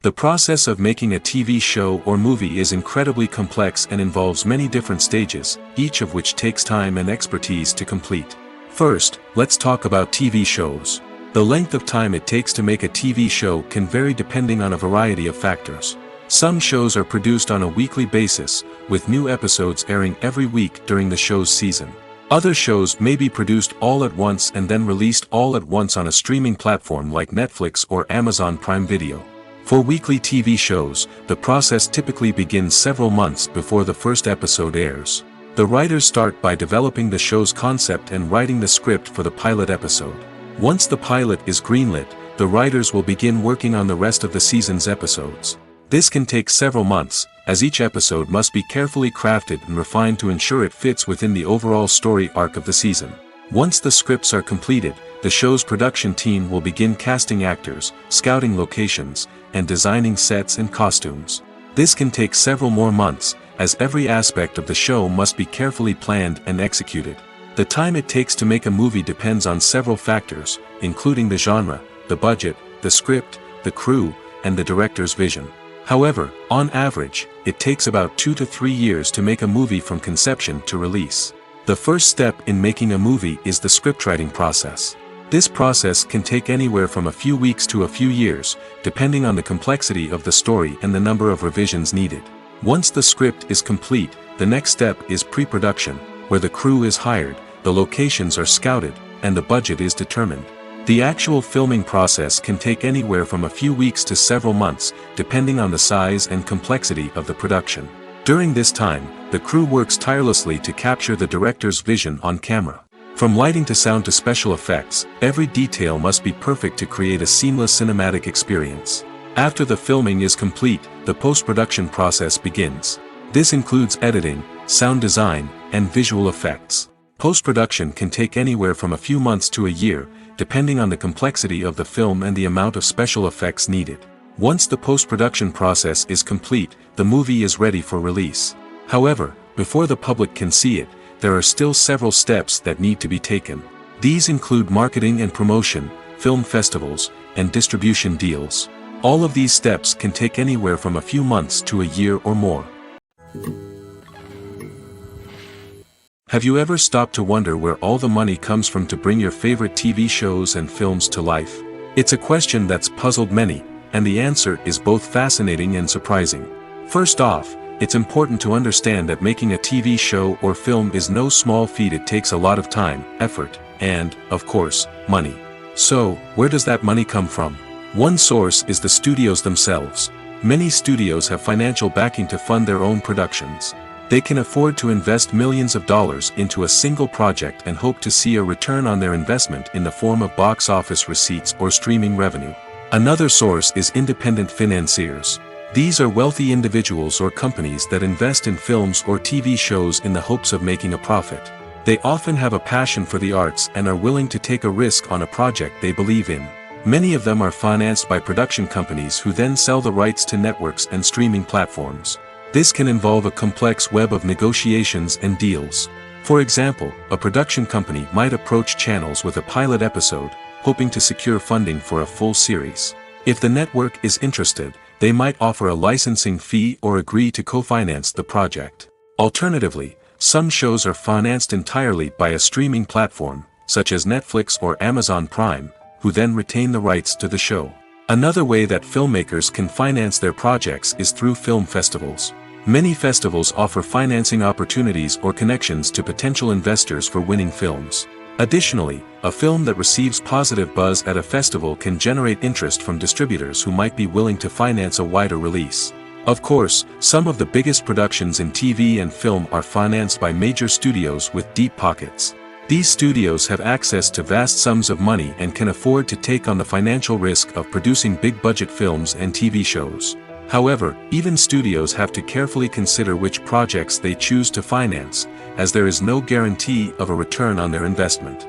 The process of making a TV show or movie is incredibly complex and involves many different stages, each of which takes time and expertise to complete. First, let's talk about TV shows. The length of time it takes to make a TV show can vary depending on a variety of factors. Some shows are produced on a weekly basis, with new episodes airing every week during the show's season. Other shows may be produced all at once and then released all at once on a streaming platform like Netflix or Amazon Prime Video. For weekly TV shows, the process typically begins several months before the first episode airs. The writers start by developing the show's concept and writing the script for the pilot episode. Once the pilot is greenlit, the writers will begin working on the rest of the season's episodes. This can take several months, as each episode must be carefully crafted and refined to ensure it fits within the overall story arc of the season. Once the scripts are completed, the show's production team will begin casting actors, scouting locations, and designing sets and costumes. This can take several more months, as every aspect of the show must be carefully planned and executed. The time it takes to make a movie depends on several factors, including the genre, the budget, the script, the crew, and the director's vision. However, on average, it takes about 2 to 3 years to make a movie from conception to release. The first step in making a movie is the scriptwriting process. This process can take anywhere from a few weeks to a few years, depending on the complexity of the story and the number of revisions needed. Once the script is complete, the next step is pre-production, where the crew is hired, the locations are scouted, and the budget is determined. The actual filming process can take anywhere from a few weeks to several months, depending on the size and complexity of the production. During this time, the crew works tirelessly to capture the director's vision on camera. From lighting to sound to special effects, every detail must be perfect to create a seamless cinematic experience. After the filming is complete, the post-production process begins. This includes editing, sound design, and visual effects. Post-production can take anywhere from a few months to a year, depending on the complexity of the film and the amount of special effects needed. Once the post-production process is complete, the movie is ready for release. However, before the public can see it, there are still several steps that need to be taken. These include marketing and promotion, film festivals, and distribution deals. All of these steps can take anywhere from a few months to a year or more. Have you ever stopped to wonder where all the money comes from to bring your favorite TV shows and films to life? It's a question that's puzzled many, and the answer is both fascinating and surprising. First off, it's important to understand that making a TV show or film is no small feat. It takes a lot of time, effort, and, of course, money. So, where does that money come from? One source is the studios themselves. Many studios have financial backing to fund their own productions. They can afford to invest millions of dollars into a single project and hope to see a return on their investment in the form of box office receipts or streaming revenue. Another source is independent financiers. These are wealthy individuals or companies that invest in films or TV shows in the hopes of making a profit. They often have a passion for the arts and are willing to take a risk on a project they believe in. Many of them are financed by production companies who then sell the rights to networks and streaming platforms. This can involve a complex web of negotiations and deals. For example, a production company might approach channels with a pilot episode, hoping to secure funding for a full series. If the network is interested, they might offer a licensing fee or agree to co-finance the project. Alternatively, some shows are financed entirely by a streaming platform, such as Netflix or Amazon Prime, who then retain the rights to the show. Another way that filmmakers can finance their projects is through film festivals. Many festivals offer financing opportunities or connections to potential investors for winning films. Additionally, a film that receives positive buzz at a festival can generate interest from distributors who might be willing to finance a wider release. Of course, some of the biggest productions in TV and film are financed by major studios with deep pockets. These studios have access to vast sums of money and can afford to take on the financial risk of producing big-budget films and TV shows. However, even studios have to carefully consider which projects they choose to finance, as there is no guarantee of a return on their investment.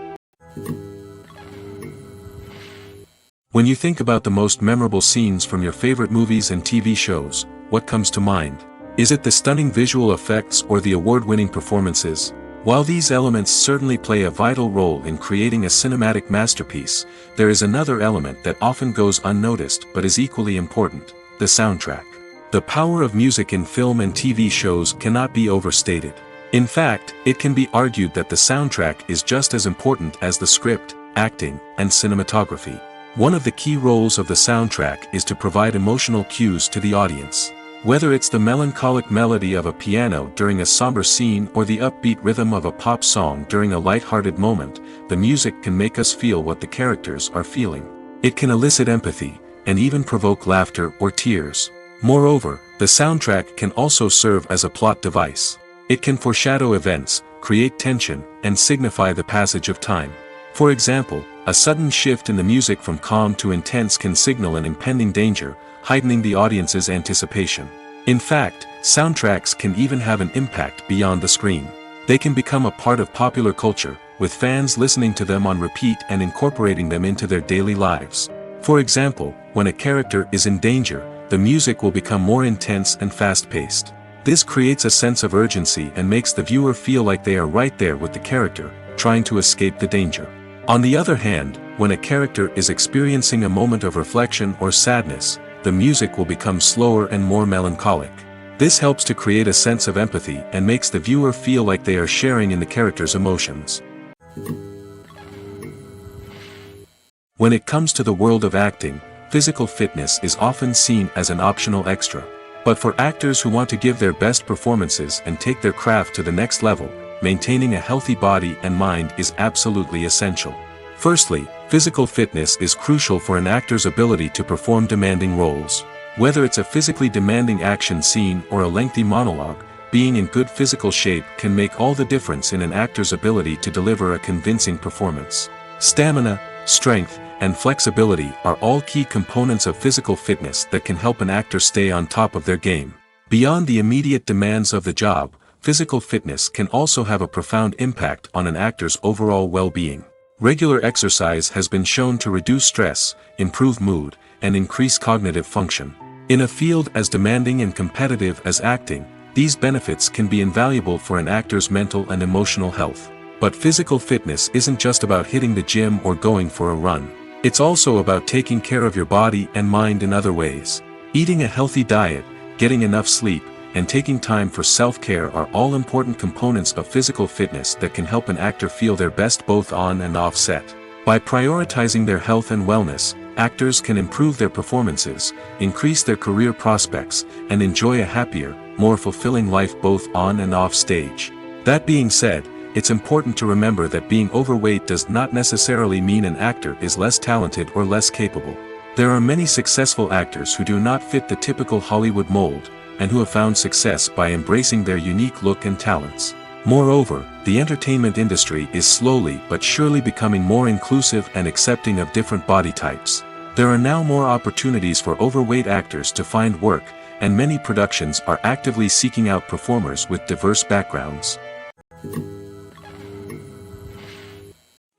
When you think about the most memorable scenes from your favorite movies and TV shows, what comes to mind? Is it the stunning visual effects or the award-winning performances? While these elements certainly play a vital role in creating a cinematic masterpiece, there is another element that often goes unnoticed but is equally important: the soundtrack. The power of music in film and TV shows cannot be overstated. In fact, it can be argued that the soundtrack is just as important as the script, acting, and cinematography. One of the key roles of the soundtrack is to provide emotional cues to the audience. Whether it's the melancholic melody of a piano during a somber scene or the upbeat rhythm of a pop song during a light-hearted moment, the music can make us feel what the characters are feeling. It can elicit empathy, and even provoke laughter or tears. Moreover, the soundtrack can also serve as a plot device. It can foreshadow events, create tension, and signify the passage of time. For example, a sudden shift in the music from calm to intense can signal an impending danger, heightening the audience's anticipation. In fact, soundtracks can even have an impact beyond the screen. They can become a part of popular culture, with fans listening to them on repeat and incorporating them into their daily lives. For example, when a character is in danger, the music will become more intense and fast-paced. This creates a sense of urgency and makes the viewer feel like they are right there with the character, trying to escape the danger. On the other hand, when a character is experiencing a moment of reflection or sadness, the music will become slower and more melancholic. This helps to create a sense of empathy and makes the viewer feel like they are sharing in the character's emotions. When it comes to the world of acting, physical fitness is often seen as an optional extra. But for actors who want to give their best performances and take their craft to the next level, maintaining a healthy body and mind is absolutely essential. Firstly, physical fitness is crucial for an actor's ability to perform demanding roles. Whether it's a physically demanding action scene or a lengthy monologue, being in good physical shape can make all the difference in an actor's ability to deliver a convincing performance. Stamina, strength, and flexibility are all key components of physical fitness that can help an actor stay on top of their game. Beyond the immediate demands of the job, physical fitness can also have a profound impact on an actor's overall well-being. Regular exercise has been shown to reduce stress, improve mood, and increase cognitive function. In a field as demanding and competitive as acting, these benefits can be invaluable for an actor's mental and emotional health. But physical fitness isn't just about hitting the gym or going for a run. It's also about taking care of your body and mind in other ways. Eating a healthy diet, getting enough sleep, and taking time for self-care are all important components of physical fitness that can help an actor feel their best both on and off set. By prioritizing their health and wellness, actors can improve their performances, increase their career prospects, and enjoy a happier, more fulfilling life both on and off stage. That being said, it's important to remember that being overweight does not necessarily mean an actor is less talented or less capable. There are many successful actors who do not fit the typical Hollywood mold, and who have found success by embracing their unique look and talents. Moreover, the entertainment industry is slowly but surely becoming more inclusive and accepting of different body types. There are now more opportunities for overweight actors to find work, and many productions are actively seeking out performers with diverse backgrounds.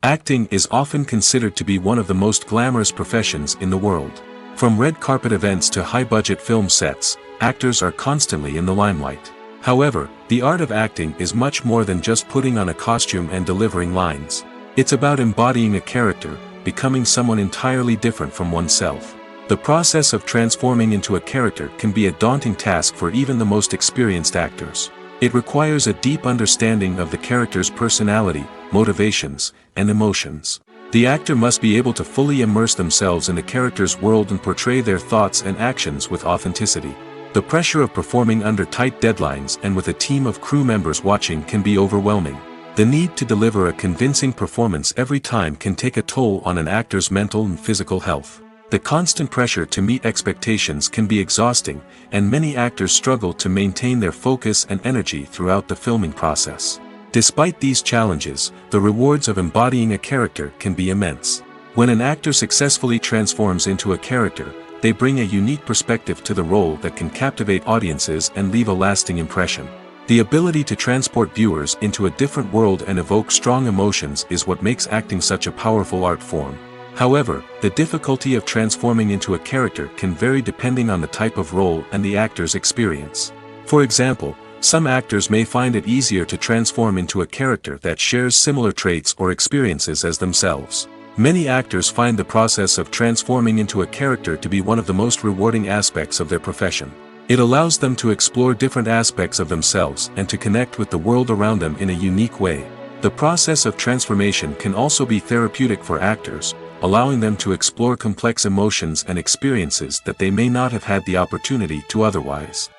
Acting is often considered to be one of the most glamorous professions in the world. From red carpet events to high-budget film sets, actors are constantly in the limelight. However, the art of acting is much more than just putting on a costume and delivering lines. It's about embodying a character, becoming someone entirely different from oneself. The process of transforming into a character can be a daunting task for even the most experienced actors. It requires a deep understanding of the character's personality, motivations, and emotions. The actor must be able to fully immerse themselves in the character's world and portray their thoughts and actions with authenticity. The pressure of performing under tight deadlines and with a team of crew members watching can be overwhelming. The need to deliver a convincing performance every time can take a toll on an actor's mental and physical health. The constant pressure to meet expectations can be exhausting, and many actors struggle to maintain their focus and energy throughout the filming process. Despite these challenges, the rewards of embodying a character can be immense. When an actor successfully transforms into a character, they bring a unique perspective to the role that can captivate audiences and leave a lasting impression. The ability to transport viewers into a different world and evoke strong emotions is what makes acting such a powerful art form. However, the difficulty of transforming into a character can vary depending on the type of role and the actor's experience. For example, some actors may find it easier to transform into a character that shares similar traits or experiences as themselves. Many actors find the process of transforming into a character to be one of the most rewarding aspects of their profession. It allows them to explore different aspects of themselves and to connect with the world around them in a unique way. The process of transformation can also be therapeutic for actors, allowing them to explore complex emotions and experiences that they may not have had the opportunity to otherwise.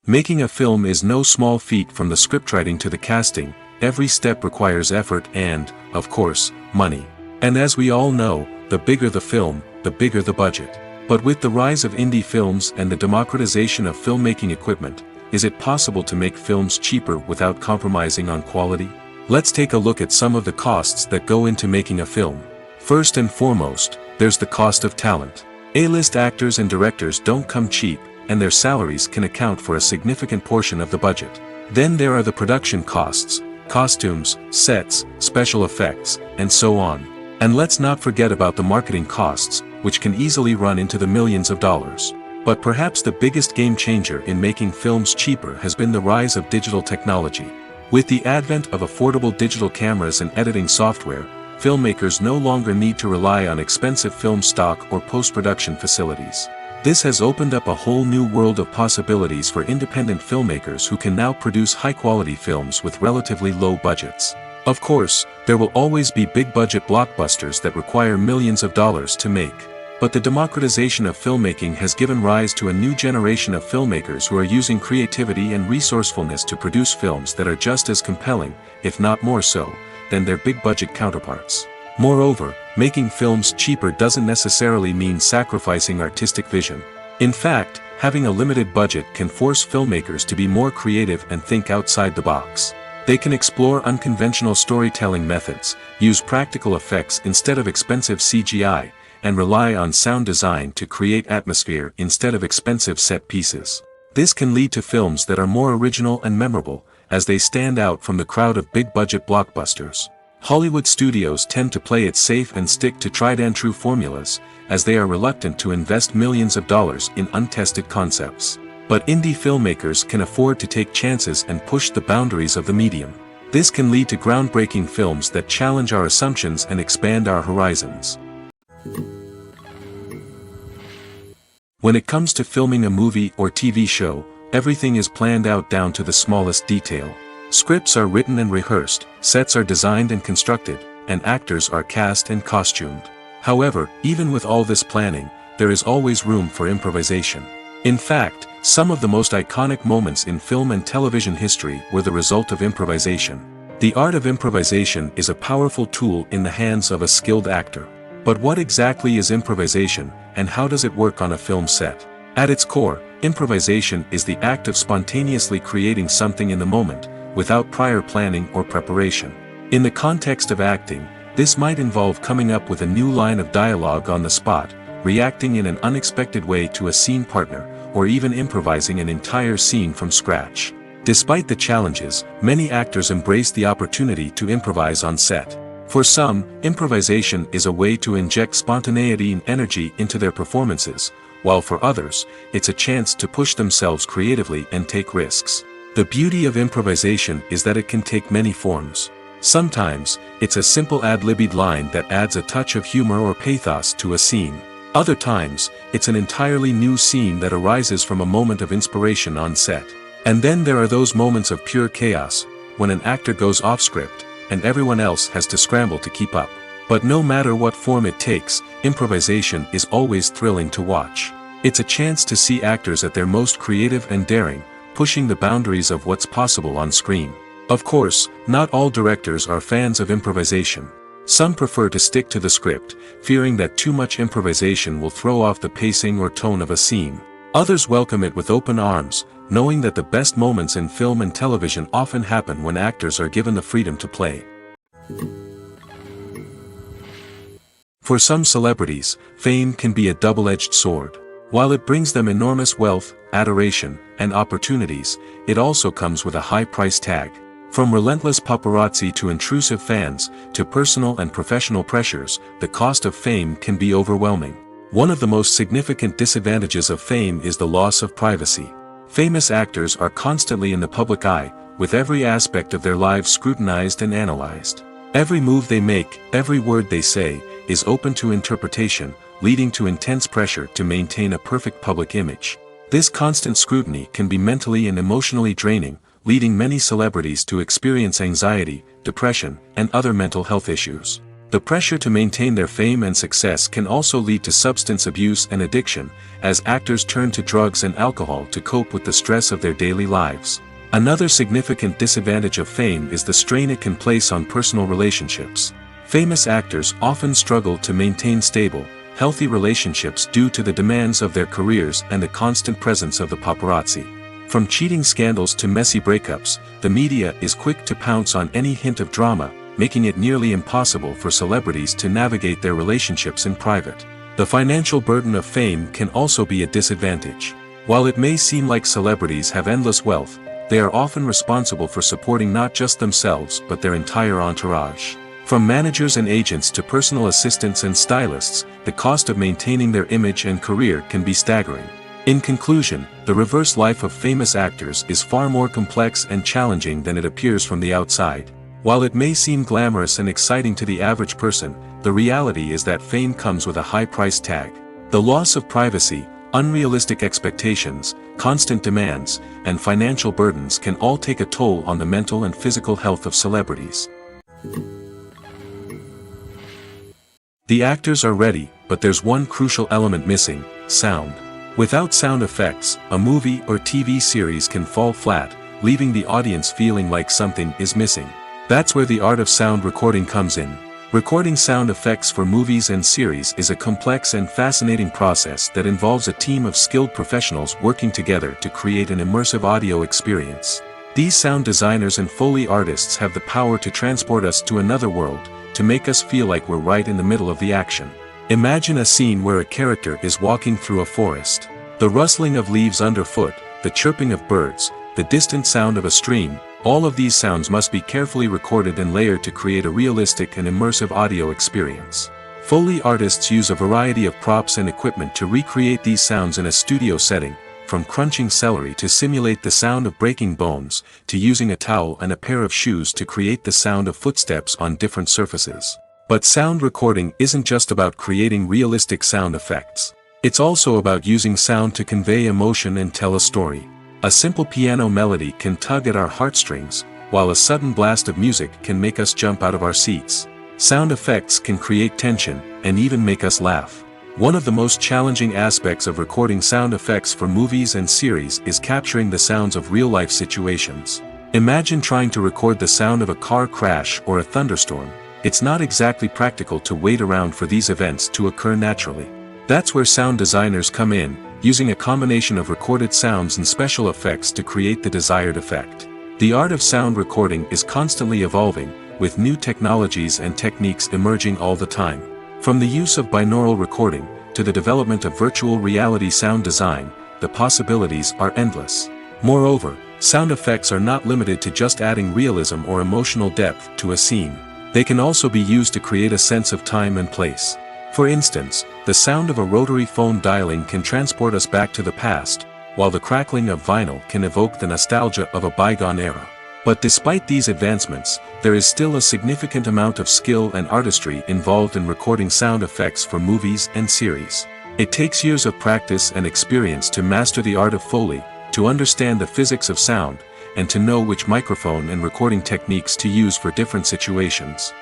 Making a film is no small feat. From the scriptwriting to the casting, every step requires effort and, of course, money. And as we all know, the bigger the film, the bigger the budget. But with the rise of indie films and the democratization of filmmaking equipment, is it possible to make films cheaper without compromising on quality? Let's take a look at some of the costs that go into making a film. First and foremost, there's the cost of talent. A-list actors and directors don't come cheap, and their salaries can account for a significant portion of the budget. Then there are the production costs, costumes, sets, special effects, and so on. And let's not forget about the marketing costs, which can easily run into the millions of dollars. But perhaps the biggest game changer in making films cheaper has been the rise of digital technology. With the advent of affordable digital cameras and editing software, filmmakers no longer need to rely on expensive film stock or post-production facilities. This has opened up a whole new world of possibilities for independent filmmakers who can now produce high-quality films with relatively low budgets. Of course, there will always be big-budget blockbusters that require millions of dollars to make. But the democratization of filmmaking has given rise to a new generation of filmmakers who are using creativity and resourcefulness to produce films that are just as compelling, if not more so, than their big-budget counterparts. Moreover, making films cheaper doesn't necessarily mean sacrificing artistic vision. In fact, having a limited budget can force filmmakers to be more creative and think outside the box. They can explore unconventional storytelling methods, use practical effects instead of expensive CGI, and rely on sound design to create atmosphere instead of expensive set pieces. This can lead to films that are more original and memorable, as they stand out from the crowd of big-budget blockbusters. Hollywood studios tend to play it safe and stick to tried-and-true formulas, as they are reluctant to invest millions of dollars in untested concepts. But indie filmmakers can afford to take chances and push the boundaries of the medium. This can lead to groundbreaking films that challenge our assumptions and expand our horizons. When it comes to filming a movie or TV show, everything is planned out down to the smallest detail. Scripts are written and rehearsed, sets are designed and constructed, and actors are cast and costumed. However, even with all this planning, there is always room for improvisation. In fact, some of the most iconic moments in film and television history were the result of improvisation. The art of improvisation is a powerful tool in the hands of a skilled actor. But what exactly is improvisation, and how does it work on a film set? At its core, improvisation is the act of spontaneously creating something in the moment, without prior planning or preparation. In the context of acting, this might involve coming up with a new line of dialogue on the spot, reacting in an unexpected way to a scene partner, or even improvising an entire scene from scratch. Despite the challenges, many actors embrace the opportunity to improvise on set. For some, improvisation is a way to inject spontaneity and energy into their performances, while for others, it's a chance to push themselves creatively and take risks. The beauty of improvisation is that it can take many forms. Sometimes, it's a simple ad-libbed line that adds a touch of humor or pathos to a scene. Other times, it's an entirely new scene that arises from a moment of inspiration on set. And then there are those moments of pure chaos, when an actor goes off script, and everyone else has to scramble to keep up. But no matter what form it takes, improvisation is always thrilling to watch. It's a chance to see actors at their most creative and daring, pushing the boundaries of what's possible on screen. Of course, not all directors are fans of improvisation. Some prefer to stick to the script, fearing that too much improvisation will throw off the pacing or tone of a scene. Others welcome it with open arms, knowing that the best moments in film and television often happen when actors are given the freedom to play. For some celebrities, fame can be a double-edged sword. While it brings them enormous wealth, adoration, and opportunities, it also comes with a high price tag. From relentless paparazzi to intrusive fans, to personal and professional pressures, the cost of fame can be overwhelming. One of the most significant disadvantages of fame is the loss of privacy. Famous actors are constantly in the public eye, with every aspect of their lives scrutinized and analyzed. Every move they make, every word they say, is open to interpretation, leading to intense pressure to maintain a perfect public image. This constant scrutiny can be mentally and emotionally draining, leading many celebrities to experience anxiety, depression, and other mental health issues. The pressure to maintain their fame and success can also lead to substance abuse and addiction, as actors turn to drugs and alcohol to cope with the stress of their daily lives. Another significant disadvantage of fame is the strain it can place on personal relationships. Famous actors often struggle to maintain stable, healthy relationships due to the demands of their careers and the constant presence of the paparazzi. From cheating scandals to messy breakups, the media is quick to pounce on any hint of drama, making it nearly impossible for celebrities to navigate their relationships in private. The financial burden of fame can also be a disadvantage. While it may seem like celebrities have endless wealth, they are often responsible for supporting not just themselves but their entire entourage. From managers and agents to personal assistants and stylists, the cost of maintaining their image and career can be staggering. In conclusion, the reverse life of famous actors is far more complex and challenging than it appears from the outside. While it may seem glamorous and exciting to the average person, the reality is that fame comes with a high price tag. The loss of privacy, unrealistic expectations, constant demands, and financial burdens can all take a toll on the mental and physical health of celebrities. The actors are ready, but there's one crucial element missing: sound. Without sound effects, a movie or TV series can fall flat, leaving the audience feeling like something is missing. That's where the art of sound recording comes in. Recording sound effects for movies and series is a complex and fascinating process that involves a team of skilled professionals working together to create an immersive audio experience. These sound designers and Foley artists have the power to transport us to another world, to make us feel like we're right in the middle of the action. Imagine a scene where a character is walking through a forest. The rustling of leaves underfoot, the chirping of birds, the distant sound of a stream, all of these sounds must be carefully recorded and layered to create a realistic and immersive audio experience. Foley artists use a variety of props and equipment to recreate these sounds in a studio setting, from crunching celery to simulate the sound of breaking bones, to using a towel and a pair of shoes to create the sound of footsteps on different surfaces. But sound recording isn't just about creating realistic sound effects. It's also about using sound to convey emotion and tell a story. A simple piano melody can tug at our heartstrings, while a sudden blast of music can make us jump out of our seats. Sound effects can create tension, and even make us laugh. One of the most challenging aspects of recording sound effects for movies and series is capturing the sounds of real-life situations. Imagine trying to record the sound of a car crash or a thunderstorm. It's not exactly practical to wait around for these events to occur naturally. That's where sound designers come in, using a combination of recorded sounds and special effects to create the desired effect. The art of sound recording is constantly evolving, with new technologies and techniques emerging all the time. From the use of binaural recording, to the development of virtual reality sound design, the possibilities are endless. Moreover, sound effects are not limited to just adding realism or emotional depth to a scene. They can also be used to create a sense of time and place. For instance, the sound of a rotary phone dialing can transport us back to the past, while the crackling of vinyl can evoke the nostalgia of a bygone era. But despite these advancements, there is still a significant amount of skill and artistry involved in recording sound effects for movies and series. It takes years of practice and experience to master the art of Foley, to understand the physics of sound, and to know which microphone and recording techniques to use for different situations.